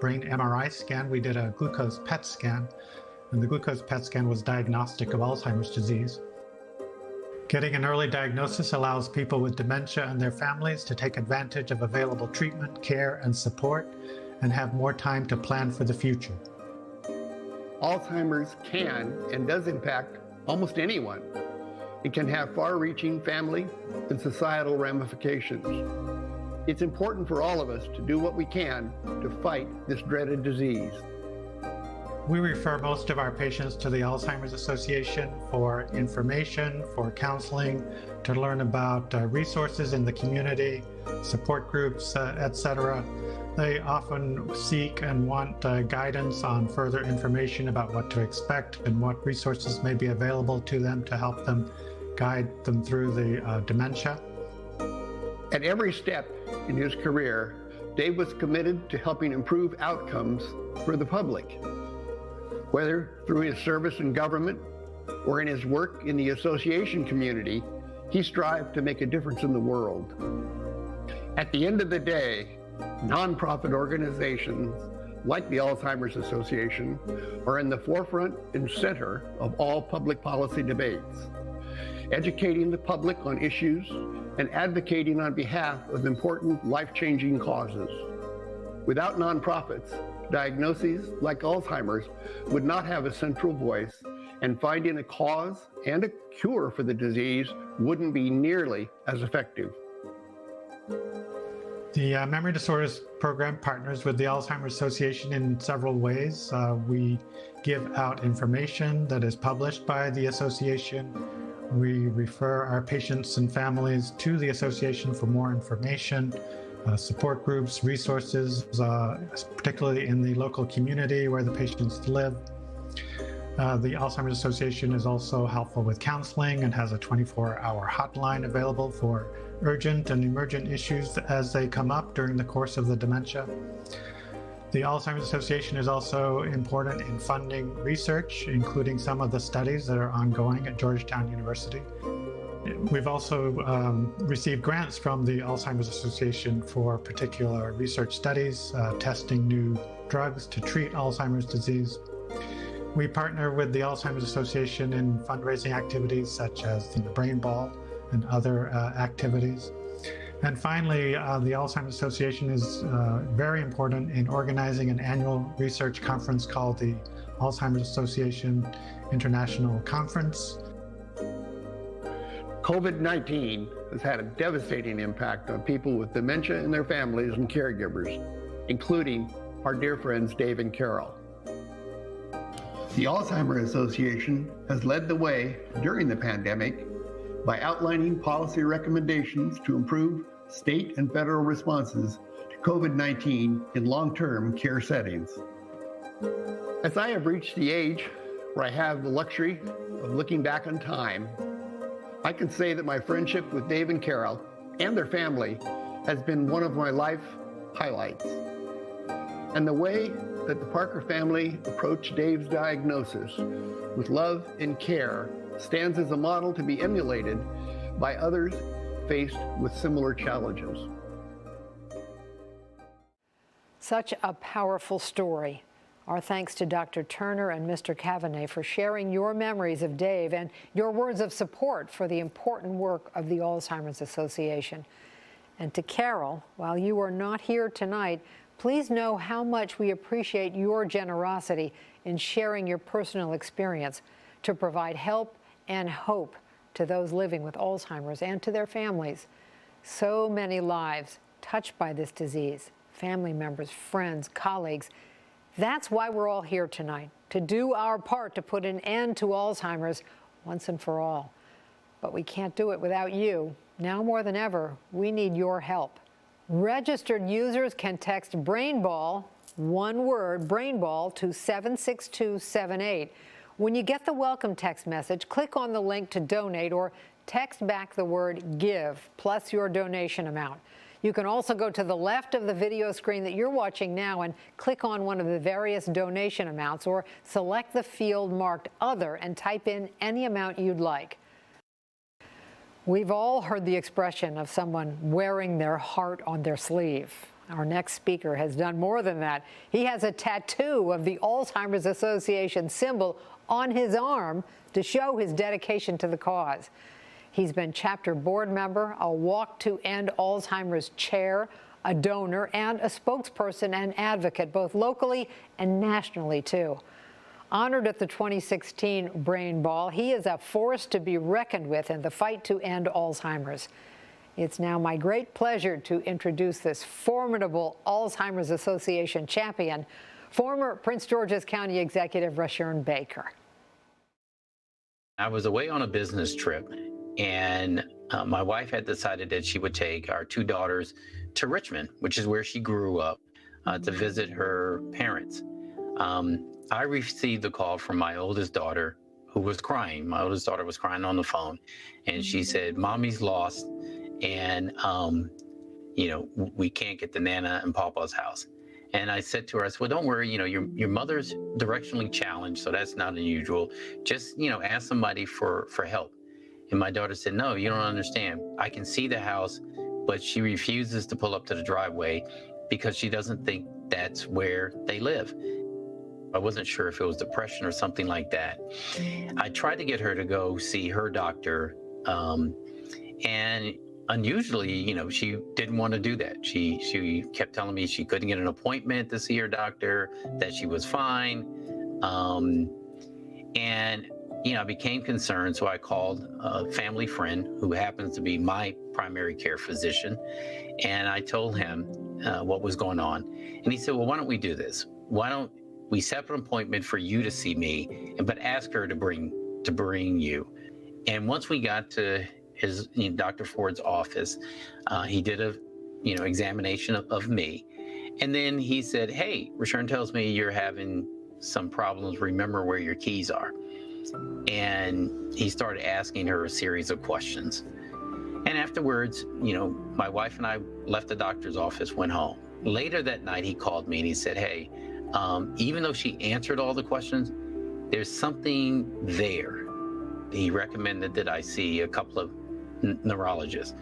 brain MRI scan, we did a glucose PET scan, and the glucose PET scan was diagnostic of Alzheimer's disease. Getting an early diagnosis allows people with dementia and their families to take advantage of available treatment, care, and support, and have more time to plan for the future. Alzheimer's can and does impact almost anyone. It can have far-reaching family and societal ramifications. It's important for all of us to do what we can to fight this dreaded disease. We refer most of our patients to the Alzheimer's Association for information, for counseling, to learn about resources in the community, support groups, etc. They often seek and want guidance on further information about what to expect and what resources may be available to them to help them guide them through the dementia. At every step in his career, Dave was committed to helping improve outcomes for the public. Whether through his service in government or in his work in the association community, he strived to make a difference in the world. At the end of the day, nonprofit organizations like the Alzheimer's Association are in the forefront and center of all public policy debates, educating the public on issues and advocating on behalf of important life-changing causes. Without nonprofits, diagnoses like Alzheimer's would not have a central voice, and finding a cause and a cure for the disease wouldn't be nearly as effective. The Memory Disorders Program partners with the Alzheimer's Association in several ways. We give out information that is published by the association. We refer our patients and families to the association for more information, support groups, resources, particularly in the local community where the patients live. The Alzheimer's Association is also helpful with counseling and has a 24-hour hotline available for urgent and emergent issues as they come up during the course of the dementia. The Alzheimer's Association is also important in funding research, including some of the studies that are ongoing at Georgetown University. We've also received grants from the Alzheimer's Association for particular research studies, testing new drugs to treat Alzheimer's disease. We partner with the Alzheimer's Association in fundraising activities such as the Brain Ball and other activities. And finally, the Alzheimer's Association is very important in organizing an annual research conference called the Alzheimer's Association International Conference. COVID-19 has had a devastating impact on people with dementia and their families and caregivers, including our dear friends Dave and Carol. The Alzheimer's Association has led the way during the pandemic by outlining policy recommendations to improve state and federal responses to COVID-19 in long-term care settings. As I have reached the age where I have the luxury of looking back on time, I can say that my friendship with Dave and Carol and their family has been one of my life highlights. And the way that the Parker family approached Dave's diagnosis with love and care stands as a model to be emulated by others faced with similar challenges. Such a powerful story. Our thanks to Dr. Turner and Mr. Cavanagh for sharing your memories of Dave and your words of support for the important work of the Alzheimer's Association. And to Carol, while you are not here tonight, please know how much we appreciate your generosity in sharing your personal experience to provide help and hope to those living with Alzheimer's and to their families. So many lives touched by this disease, family members, friends, colleagues. That's why we're all here tonight, to do our part to put an end to Alzheimer's once and for all. But we can't do it without you. Now more than ever, we need your help. Registered users can text BrainBall, one word, BrainBall, to 76278. When you get the welcome text message, click on the link to donate or text back the word GIVE plus your donation amount. You can also go to the left of the video screen that you're watching now and click on one of the various donation amounts or select the field marked Other and type in any amount you'd like. We've all heard the expression of someone wearing their heart on their sleeve. Our next speaker has done more than that. He has a tattoo of the Alzheimer's Association symbol on his arm to show his dedication to the cause. He's been chapter board member, a Walk to End Alzheimer's chair, a donor, and a spokesperson and advocate, both locally and nationally, too. Honored at the 2016 Brain Ball, he is a force to be reckoned with in the fight to end Alzheimer's. It's now my great pleasure to introduce this formidable Alzheimer's Association champion, former Prince George's County Executive Rushern Baker. I was away on a business trip, and my wife had decided that she would take our two daughters to Richmond, which is where she grew up, to visit her parents. I received a call from my oldest daughter, who was crying. My oldest daughter was crying on the phone, and she said, "Mommy's lost, and we can't get to Nana and Papa's house." And I said to her, I said, "Well, don't worry, your mother's directionally challenged, so that's not unusual. Just, ask somebody for help." And my daughter said, "No, you don't understand. I can see the house, but she refuses to pull up to the driveway because she doesn't think that's where they live." I wasn't sure if it was depression or something like that. I tried to get her to go see her doctor, and unusually, she didn't want to do that. She kept telling me she couldn't get an appointment to see her doctor, that she was fine. And I became concerned, so I called a family friend who happens to be my primary care physician, and I told him what was going on. And he said, "Well, why don't we do this? Why don't we set up an appointment for you to see me, but ask her to bring you?" And once we got to his Dr. Ford's office, he did a examination of me, and then he said, "Hey, Rushern tells me you're having some problems. Remember where your keys are." And he started asking her a series of questions. And afterwards, my wife and I left the doctor's office, went home. Later that night, he called me and he said, "Hey, even though she answered all the questions, there's something there." He recommended that I see a couple of neurologist.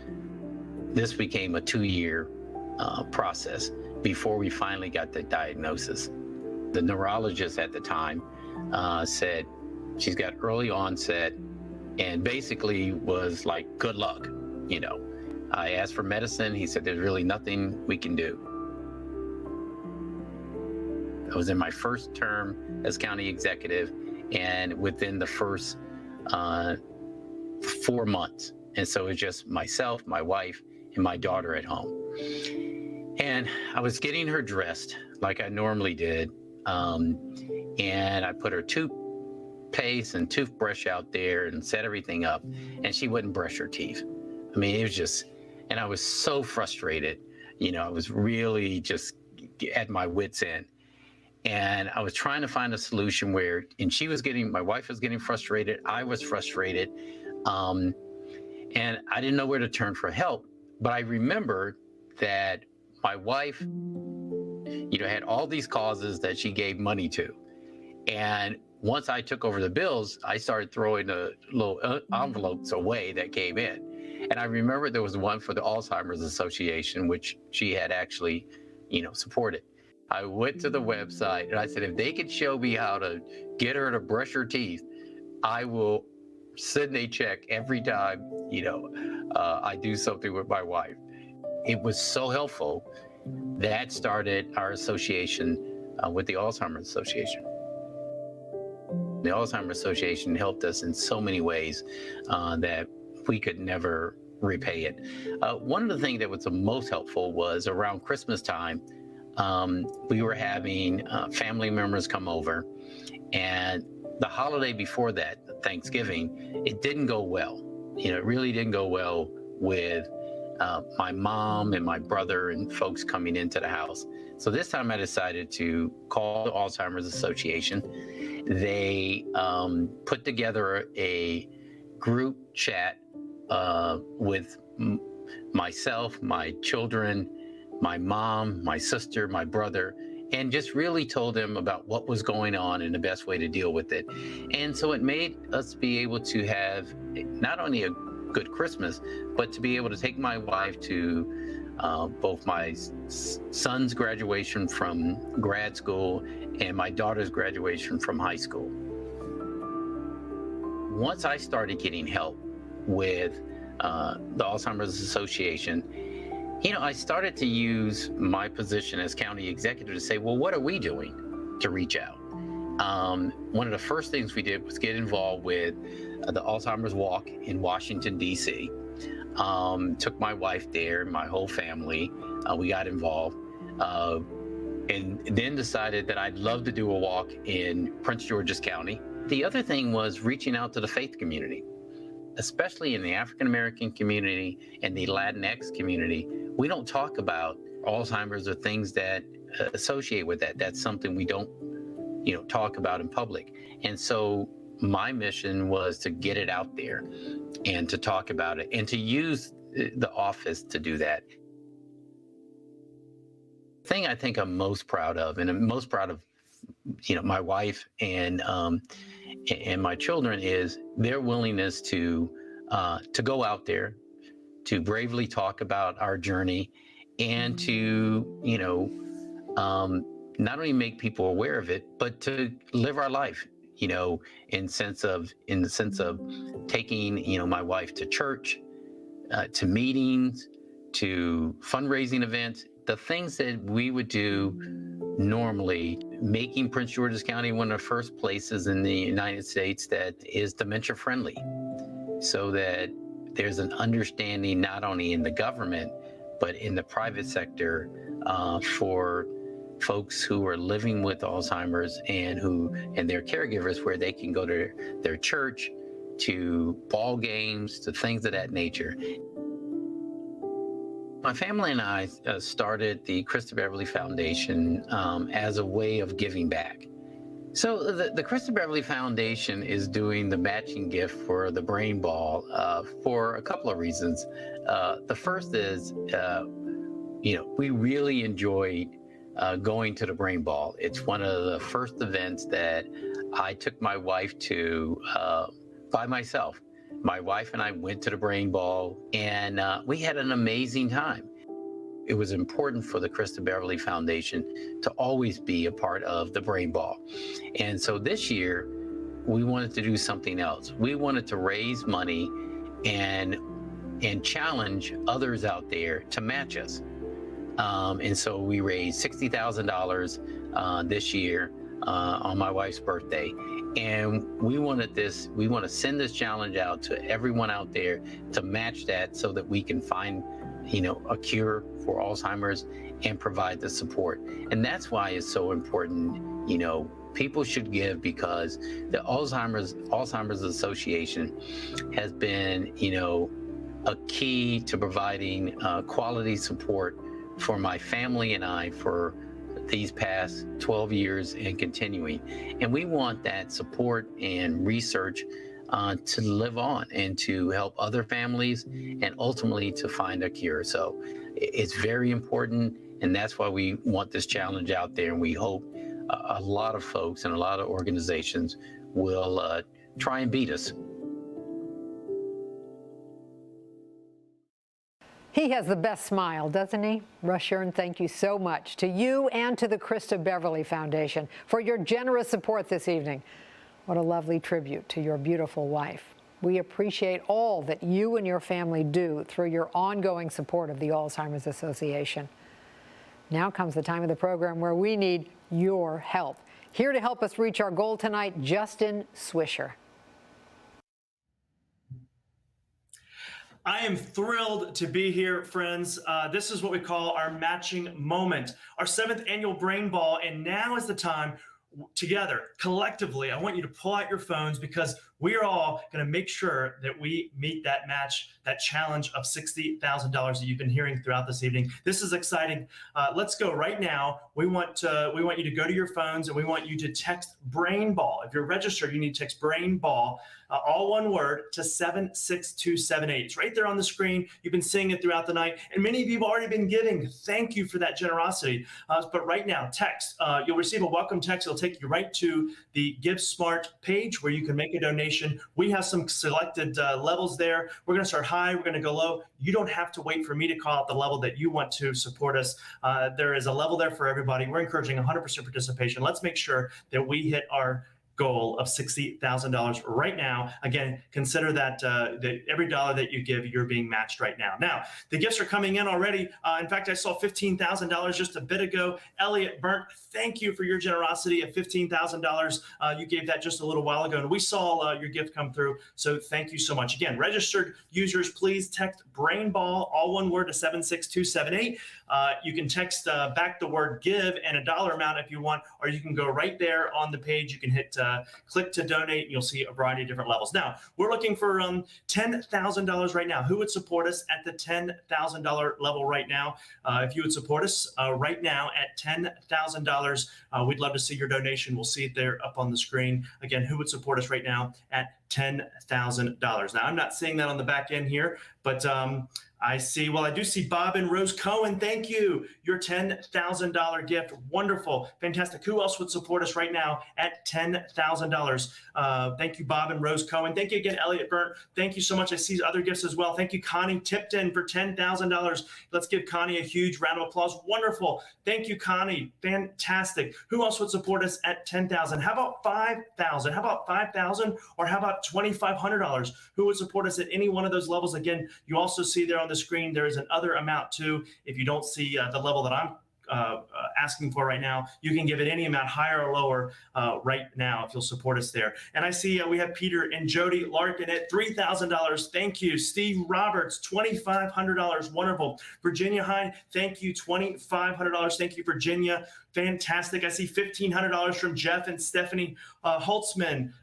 This became a 2-year process before we finally got the diagnosis. The neurologist at the time said she's got early onset and basically was like, good luck, you know. I asked for medicine. He said, there's really nothing we can do. I was in my first term as county executive, and within the first 4 months. And so it's just myself, my wife, and my daughter at home. And I was getting her dressed like I normally did. And I put her toothpaste and toothbrush out there and set everything up, and she wouldn't brush her teeth. I mean, it was just, and I was so frustrated. You know, I was really just at my wit's end. And I was trying to find a solution where, and my wife was getting frustrated, I was frustrated, and I didn't know where to turn for help. But I remembered that my wife, you know, had all these causes that she gave money to. And once I took over the bills, I started throwing the little envelopes away that came in. And I remember there was one for the Alzheimer's Association, which she had actually, you know, supported. I went to the website and I said, if they could show me how to get her to brush her teeth, I will send a check every time, you know, I do something with my wife. It was so helpful. That started our association with the Alzheimer's Association. The Alzheimer's Association helped us in so many ways that we could never repay it. One of the things that was the most helpful was around Christmas time. We were having family members come over, and the holiday before that, Thanksgiving, it didn't go well. You know, it really didn't go well with my mom and my brother and folks coming into the house. So this time I decided to call the Alzheimer's Association. They put together a group chat with myself, my children, my mom, my sister, my brother, and just really told them about what was going on and the best way to deal with it. And so it made us be able to have not only a good Christmas, but to be able to take my wife to both my son's graduation from grad school and my daughter's graduation from high school. Once I started getting help with the Alzheimer's Association, you know, I started to use my position as county executive to say, well, what are we doing to reach out? One of the first things we did was get involved with the Alzheimer's Walk in Washington, D.C. Took my wife there, my whole family. We got involved, and then decided that I'd love to do a walk in Prince George's County. The other thing was reaching out to the faith community, especially in the African American community and the Latinx community. We don't talk about Alzheimer's or things that associate with that. That's something we don't, you know, talk about in public. And so my mission was to get it out there and to talk about it and to use the office to do that. The thing I think I'm most proud of, and I'm most proud of, you know, my wife and my children, is their willingness to go out there, to bravely talk about our journey, and to, you know, not only make people aware of it, but to live our life, you know, in the sense of taking, you know, my wife to church, to meetings, to fundraising events, the things that we would do normally, making Prince George's County one of the first places in the United States that is dementia friendly, so that there's an understanding not only in the government, but in the private sector for folks who are living with Alzheimer's and their caregivers, where they can go to their church, to ball games, to things of that nature. My family and I started the Krista Beverly Foundation as a way of giving back. So the Krista Beverly Foundation is doing the matching gift for the Brain Ball for a couple of reasons. The first is, you know, we really enjoyed going to the Brain Ball. It's one of the first events that I took my wife to by myself. My wife and I went to the Brain Ball, and we had an amazing time. It was important for the Krista Beverly Foundation to always be a part of the Brain Ball. And so this year, we wanted to do something else. We wanted to raise money and challenge others out there to match us. And so we raised $60,000 this year on my wife's birthday. And we want to send this challenge out to everyone out there to match that so that we can find, a cure for Alzheimer's and provide the support. And that's why it's so important, people should give, because the Alzheimer's Association has been, a key to providing quality support for my family and I for these past 12 years and continuing. And we want that support and research to live on and to help other families and ultimately to find a cure. So it's very important, and that's why we want this challenge out there, and we hope a lot of folks and a lot of organizations will try and beat us. He has the best smile, doesn't he? Rushern, thank you so much to you and to the Krista Beverly Foundation for your generous support this evening. What a lovely tribute to your beautiful wife. We appreciate all that you and your family do through your ongoing support of the Alzheimer's Association. Now comes the time of the program where we need your help. Here to help us reach our goal tonight, Justin Swisher. I am thrilled to be here, friends. This is what we call our matching moment, our 7th annual Brain Ball, and now is the time together, collectively. I want you to pull out your phones, because we are all going to make sure that we meet that match, that challenge of $60,000 that you've been hearing throughout this evening. This is exciting. Let's go right now. We want you to go to your phones, and we want you to text Brain Ball. If you're registered, you need to text Brain Ball, all one word, to 76278. It's right there on the screen. You've been seeing it throughout the night, and many of you have already been giving. Thank you for that generosity. But right now, text. You'll receive a welcome text. It'll take you right to the Give Smart page where you can make a donation. We have some selected levels there. We're going to start high. We're going to go low. You don't have to wait for me to call out the level that you want to support us. There is a level there for everybody. We're encouraging 100% participation. Let's make sure that we hit our goal of $60,000 right now. Again, consider that every dollar that you give, you're being matched right now. Now, the gifts are coming in already. In fact, I saw $15,000 just a bit ago. Elliot Burnt, thank you for your generosity of $15,000. You gave that just a little while ago, and we saw your gift come through. So thank you so much. Again, registered users, please text Brain Ball, all one word, to 76278. You can text back the word give and a dollar amount if you want, or you can go right there on the page. You can hit click to donate, and you'll see a variety of different levels. Now, we're looking for $10,000 right now. Who would support us at the $10,000 level right now? If you would support us right now at $10,000, we'd love to see your donation. We'll see it there up on the screen. Again, who would support us right now at $10,000? Now, I'm not seeing that on the back end here, but I do see Bob and Rose Cohen. Thank you. Your $10,000 gift. Wonderful. Fantastic. Who else would support us right now at $10,000? Thank you, Bob and Rose Cohen. Thank you again, Elliot Burnt. Thank you so much. I see other gifts as well. Thank you, Connie Tipton, for $10,000. Let's give Connie a huge round of applause. Wonderful. Thank you, Connie. Fantastic. Who else would support us at $10,000? How about $5,000? How about $5,000? Or how about $2,500? Who would support us at any one of those levels? Again, you also see there on the screen, there is an other amount too. If you don't see the level that I'm asking for right now, you can give it any amount, higher or lower, right now, if you'll support us there. And I see we have Peter and Jody Larkin at $3,000. Thank you. Steve Roberts, $2,500. Wonderful. Virginia Hine, thank you. $2,500. Thank you, Virginia. Fantastic. I see $1,500 from Jeff and Stephanie Holtzman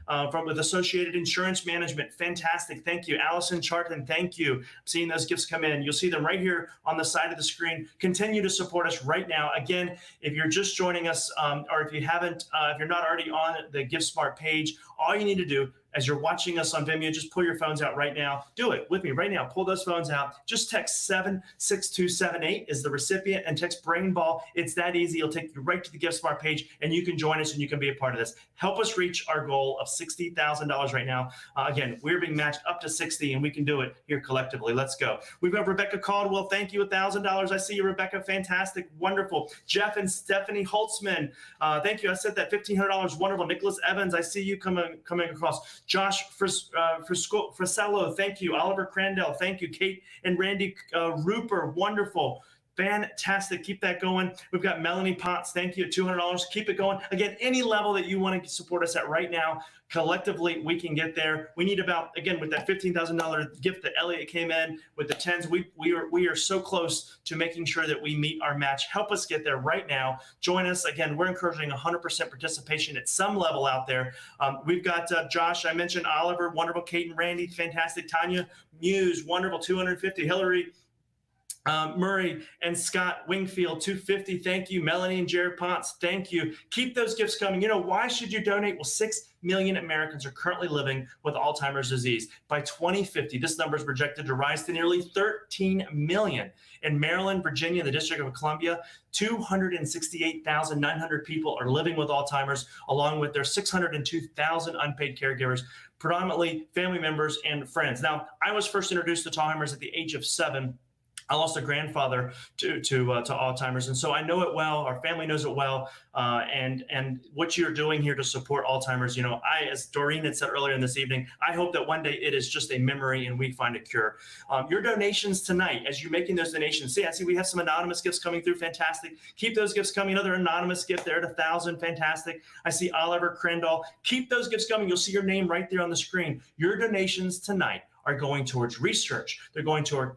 with Associated Insurance Management. Fantastic. Thank you. Allison Charton, thank you. I'm seeing those gifts come in. You'll see them right here on the side of the screen. Continue to support us right now. Again, if you're just joining us, or if you haven't, if you're not already on the GiveSmart page, all you need to do, as you're watching us on Vimeo, just pull your phones out right now. Do it with me right now. Pull those phones out. Just text 76278 is the recipient, and text Brain Ball. It's that easy. It'll take you right to the Gift Smart page, and you can join us and you can be a part of this. Help us reach our goal of $60,000 right now. Again, we're being matched up to 60, and we can do it here collectively. Let's go. We've got Rebecca Caldwell. Thank you, $1,000. I see you, Rebecca. Fantastic. Wonderful. Jeff and Stephanie Holtzman. Thank you. I said that $1,500. Wonderful. Nicholas Evans. I see you coming across. Josh Frisello. Thank you. Oliver Crandell. Thank you. Kate and Randy Rupert. Wonderful. Fantastic. Keep that going. We've got Melanie Potts. Thank you at $200. Keep it going. Again, any level that you want to support us at right now, collectively, we can get there. We need about, again, with that $15,000 gift that Elliot came in with the 10s, we are so close to making sure that we meet our match. Help us get there right now. Join us. Again, we're encouraging 100% participation at some level out there. We've got Josh, I mentioned Oliver, wonderful. Kate and Randy, fantastic. Tanya Muse, wonderful, 250. Hillary Murray and Scott Wingfield, 250. Thank you. Melanie and Jared Potts, thank you. Keep those gifts coming. You know, why should you donate? Well, 6 million Americans are currently living with Alzheimer's disease. By 2050, this number is projected to rise to nearly 13 million. In Maryland, Virginia, and the District of Columbia, 268,900 people are living with Alzheimer's, along with their 602,000 unpaid caregivers, predominantly family members and friends. Now, I was first introduced to Alzheimer's at the age of 7. I lost a grandfather to Alzheimer's, and so I know it well. Our family knows it well, and what you're doing here to support Alzheimer's, you know, as Doreen had said earlier in this evening, I hope that one day it is just a memory and we find a cure. Your donations tonight, as you're making those donations, I see we have some anonymous gifts coming through. Fantastic. Keep those gifts coming. Another anonymous gift there at 1,000. Fantastic. I see Oliver Crandall. Keep those gifts coming. You'll see your name right there on the screen. Your donations tonight are going towards research. They're going towards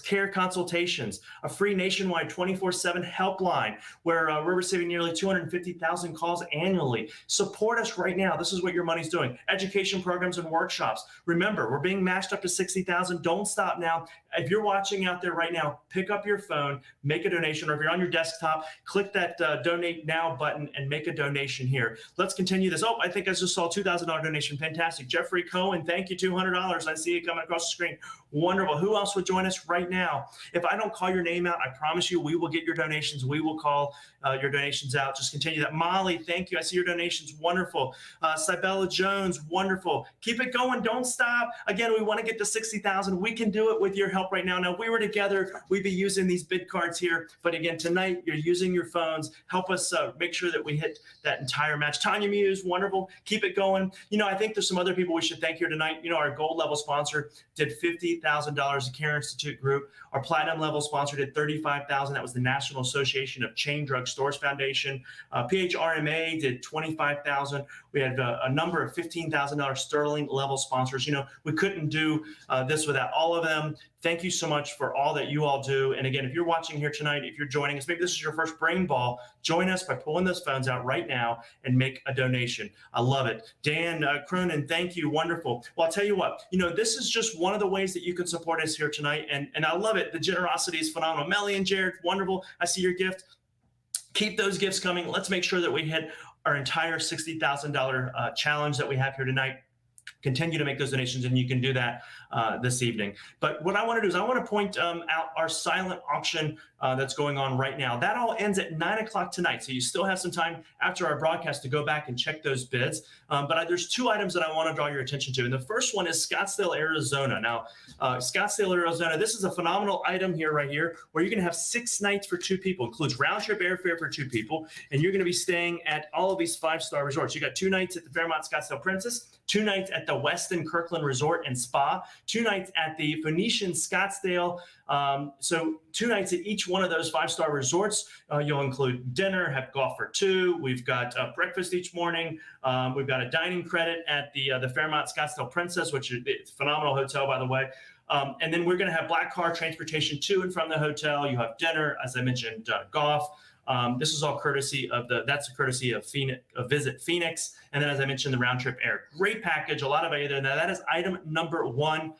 care consultations, a free nationwide 24/7 helpline where we're receiving nearly 250,000 calls annually. Support us right now. This is what your money's doing. Education programs and workshops. Remember, we're being matched up to 60,000. Don't stop now. If you're watching out there right now, pick up your phone, make a donation, or if you're on your desktop, click that donate now button and make a donation here. Let's continue this. Oh, I think I just saw a $2,000 donation. Fantastic. Jeffrey Cohen, thank you, $200. I see it coming across the screen. Wonderful. Who else would join us right now? If I don't call your name out, I promise you we will get your donations. We will call your donations out. Just continue that. Molly, thank you. I see your donations. Wonderful. Sibella Jones, wonderful. Keep it going. Don't stop. Again, we want to get to 60,000. We can do it with your help right now. Now, if we were together, we'd be using these bid cards here. But again, tonight, you're using your phones. Help us make sure that we hit that entire match. Tanya Muse, wonderful. Keep it going. You know, I think there's some other people we should thank here tonight. You know, our gold level sponsor did $50,000, the Care Institute Group. Our platinum level sponsor did $35,000. That was the National Association of Chain Drug Stores Foundation. PHRMA did $25,000. We had a number of $15,000 sterling level sponsors. You know, we couldn't do this without all of them. Thank you so much for all that you all do. And again, if you're watching here tonight, if you're joining us, maybe this is your first Brain Ball, join us by pulling those phones out right now and make a donation. I love it. Dan Cronin, thank you. Wonderful. Well, I'll tell you what, you know, this is just one of the ways that you can support us here tonight. And I love it. The generosity is phenomenal. Melly and Jared, wonderful. I see your gift. Keep those gifts coming. Let's make sure that we hit our entire $60,000 challenge that we have here tonight. Continue to make those donations, and you can do that this evening. But what I want to do is I want to point out our silent auction that's going on right now. That all ends at 9 o'clock tonight, so you still have some time after our broadcast to go back and check those bids. But there's two items that I want to draw your attention to, and the first one is Scottsdale, Arizona. Now, Scottsdale, Arizona, this is a phenomenal item here, right here, where you're going to have 6 nights for 2 people. Includes round-trip airfare for 2 people, and you're going to be staying at all of these 5-star resorts. You got 2 nights at the Fairmont Scottsdale Princess, 2 nights at the Westin Kirkland Resort and Spa, 2 nights at the Phoenician Scottsdale. So 2 nights at each one of those 5-star resorts. You'll include dinner, have golf for 2. We've got breakfast each morning. We've got a dining credit at the Fairmont Scottsdale Princess, which is a phenomenal hotel, by the way. And then we're going to have black car transportation to and from the hotel. You have dinner, as I mentioned, golf. This is all courtesy of that's a courtesy of Phoenix, Visit Phoenix. And then, as I mentioned, the round trip air. Great package, a lot of value there. Now, that is item number 1.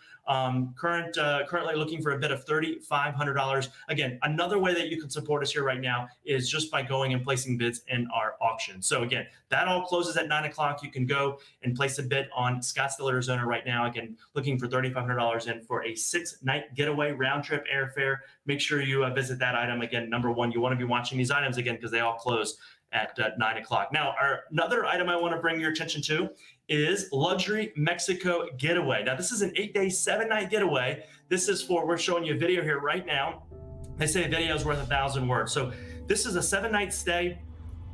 Currently looking for a bid of $3,500. Again, another way that you can support us here right now is just by going and placing bids in our auction. So again, that all closes at 9 o'clock. You can go and place a bid on Scottsdale, Arizona right now. Again, looking for $3,500 in for a 6-night getaway round trip airfare. Make sure you visit that item. Again, number one, you want to be watching these items again because they all close at 9 o'clock. Now, another item I want to bring your attention to is Luxury Mexico Getaway. Now, this is an 8-day, 7-night getaway. This is we're showing you a video here right now. They say a video is worth 1,000 words. So this is a 7-night stay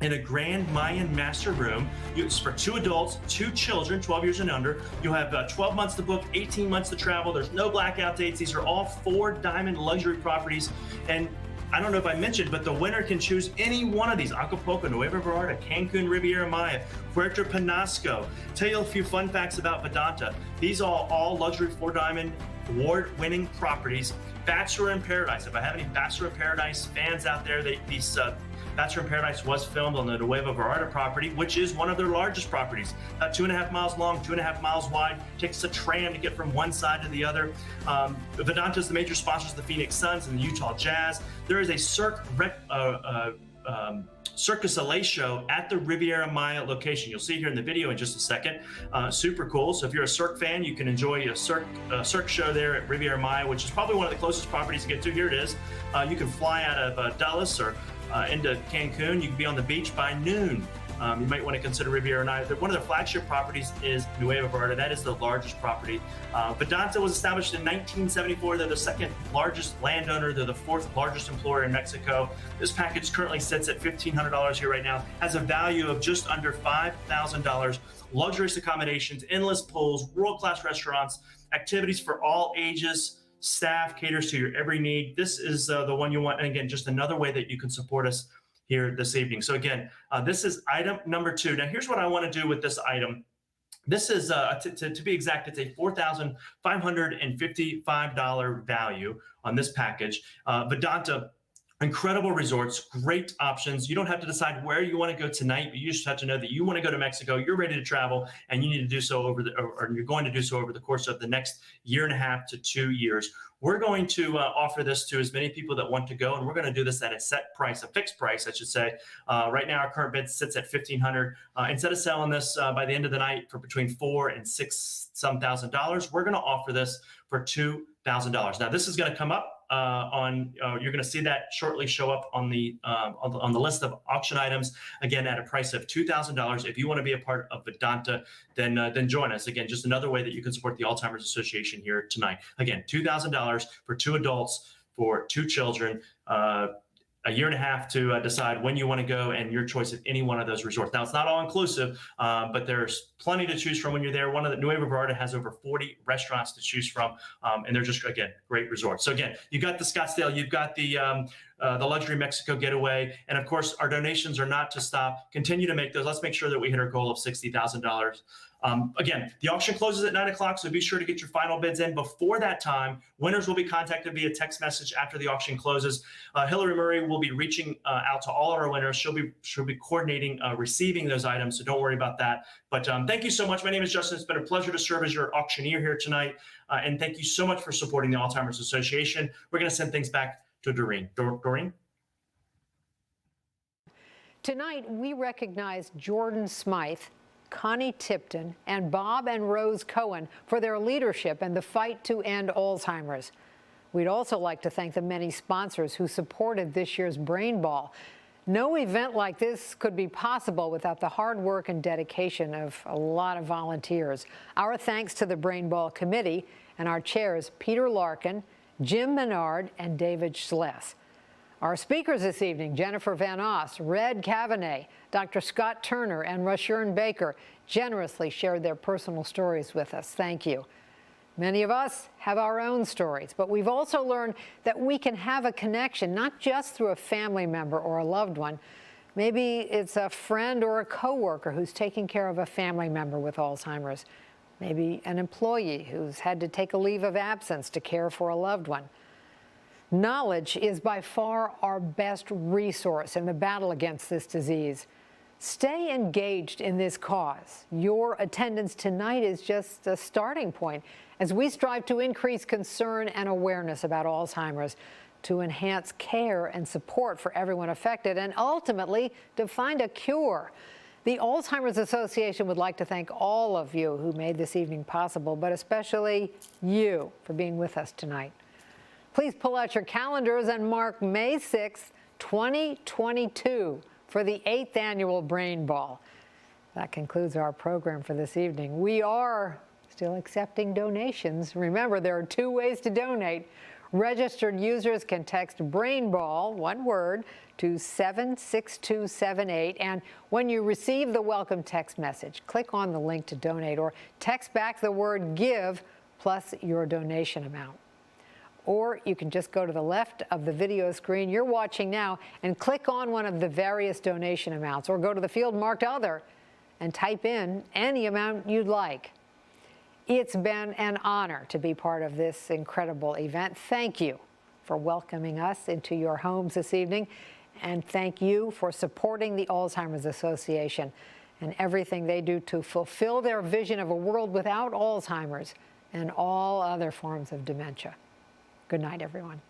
in a Grand Mayan master room. It's for 2 adults, 2 children, 12 years and under. You have 12 months to book, 18 months to travel. There's no blackout dates. These are all 4 diamond luxury properties. And I don't know if I mentioned, but the winner can choose any one of these: Acapulco, Nueva Vallarta, Cancun, Riviera Maya, Puerto Penasco. Tell you a few fun facts about Vedanta. These are all luxury 4-diamond award-winning properties. Bachelor in Paradise. If I have any Bachelor in Paradise fans out there, Bachelor in Paradise was filmed on the Nueva Vallarta property, which is one of their largest properties. 2.5 miles long, 2.5 miles wide. Takes a tram to get from one side to the other. Vedanta is the major sponsors of the Phoenix Suns and the Utah Jazz. There is a Circus Soleil show at the Riviera Maya location. You'll see here in the video in just a second. Super cool. So if you're a Cirque fan, you can enjoy a Cirque show there at Riviera Maya, which is probably one of the closest properties to get to. Here it is. You can fly out of Dallas or into Cancun. You can be on the beach by noon. You might want to consider Riviera Maya. One of their flagship properties is Nueva Vallarta. That is the largest property. Vedanta was established in 1974. They're the 2nd largest landowner. They're the 4th largest employer in Mexico. This package currently sits at $1,500 here right now. Has a value of just under $5,000. Luxurious accommodations, endless pools, world-class restaurants, activities for all ages. Staff caters to your every need. This is the one you want. And again, just another way that you can support us here this evening. So again, this is item number 2. Now, here's what I want to do with this item. This is, to be exact, it's a $4,555 value on this package. Vedanta, incredible resorts, great options. You don't have to decide where you want to go tonight, but you just have to know that you want to go to Mexico, you're ready to travel, and you need to do so or you're going to do so over the course of the next 1.5 to 2 years. We're going to offer this to as many people that want to go, and we're going to do this at a set price, a fixed price, I should say. Right now, our current bid sits at $1,500. Instead of selling this by the end of the night for between $4,000 and $6,000, we're going to offer this for $2,000. Now, this is going to come up you're going to see that shortly show up on the list of auction items, again at a price of $2,000. If you want to be a part of Vedanta, then join us. Again, just another way that you can support the Alzheimer's Association here tonight. Again, $2,000 for 2 adults, for 2 children. 1.5 years to decide when you want to go, and your choice at any one of those resorts. Now, it's not all inclusive, but there's plenty to choose from when you're there. One of the Nueva Vallarta has over 40 restaurants to choose from, and they're just, again, great resorts. So again, you've got the Scottsdale, you've got the Luxury Mexico Getaway, and of course, our donations are not to stop. Continue to make those. Let's make sure that we hit our goal of $60,000. Again, the auction closes at 9 o'clock, so be sure to get your final bids in before that time. Winners will be contacted via text message after the auction closes. Hillary Murray will be reaching out to all of our winners. She'll be coordinating receiving those items, so don't worry about that. But thank you so much. My name is Justin. It's been a pleasure to serve as your auctioneer here tonight, and thank you so much for supporting the Alzheimer's Association. We're going to send things back to Doreen. Doreen? Tonight, we recognize Jordan Smythe, Connie Tipton, and Bob and Rose Cohen for their leadership in the fight to end Alzheimer's. We'd also like to thank the many sponsors who supported this year's Brain Ball. No event like this could be possible without the hard work and dedication of a lot of volunteers. Our thanks to the Brain Ball Committee and our chairs, Peter Larkin, Jim Menard, and David Schless. Our speakers this evening, Jennifer Van Oss, Red Kavanagh, Dr. Scott Turner, and Rushern Baker, generously shared their personal stories with us. Thank you. Many of us have our own stories, but we've also learned that we can have a connection, not just through a family member or a loved one. Maybe it's a friend or a coworker who's taking care of a family member with Alzheimer's. Maybe an employee who's had to take a leave of absence to care for a loved one. Knowledge is by far our best resource in the battle against this disease. Stay engaged in this cause. Your attendance tonight is just a starting point as we strive to increase concern and awareness about Alzheimer's, to enhance care and support for everyone affected, and ultimately to find a cure. The Alzheimer's Association would like to thank all of you who made this evening possible, but especially you for being with us tonight. Please pull out your calendars and mark May 6th, 2022 for the 8th annual Brain Ball. That concludes our program for this evening. We are still accepting donations. Remember, there are 2 ways to donate. Registered users can text Brain Ball, one word, to 76278. And when you receive the welcome text message, click on the link to donate or text back the word GIVE plus your donation amount. Or you can just go to the left of the video screen you're watching now and click on one of the various donation amounts, or go to the field marked Other and type in any amount you'd like. It's been an honor to be part of this incredible event. Thank you for welcoming us into your homes this evening, and thank you for supporting the Alzheimer's Association and everything they do to fulfill their vision of a world without Alzheimer's and all other forms of dementia. Good night, everyone.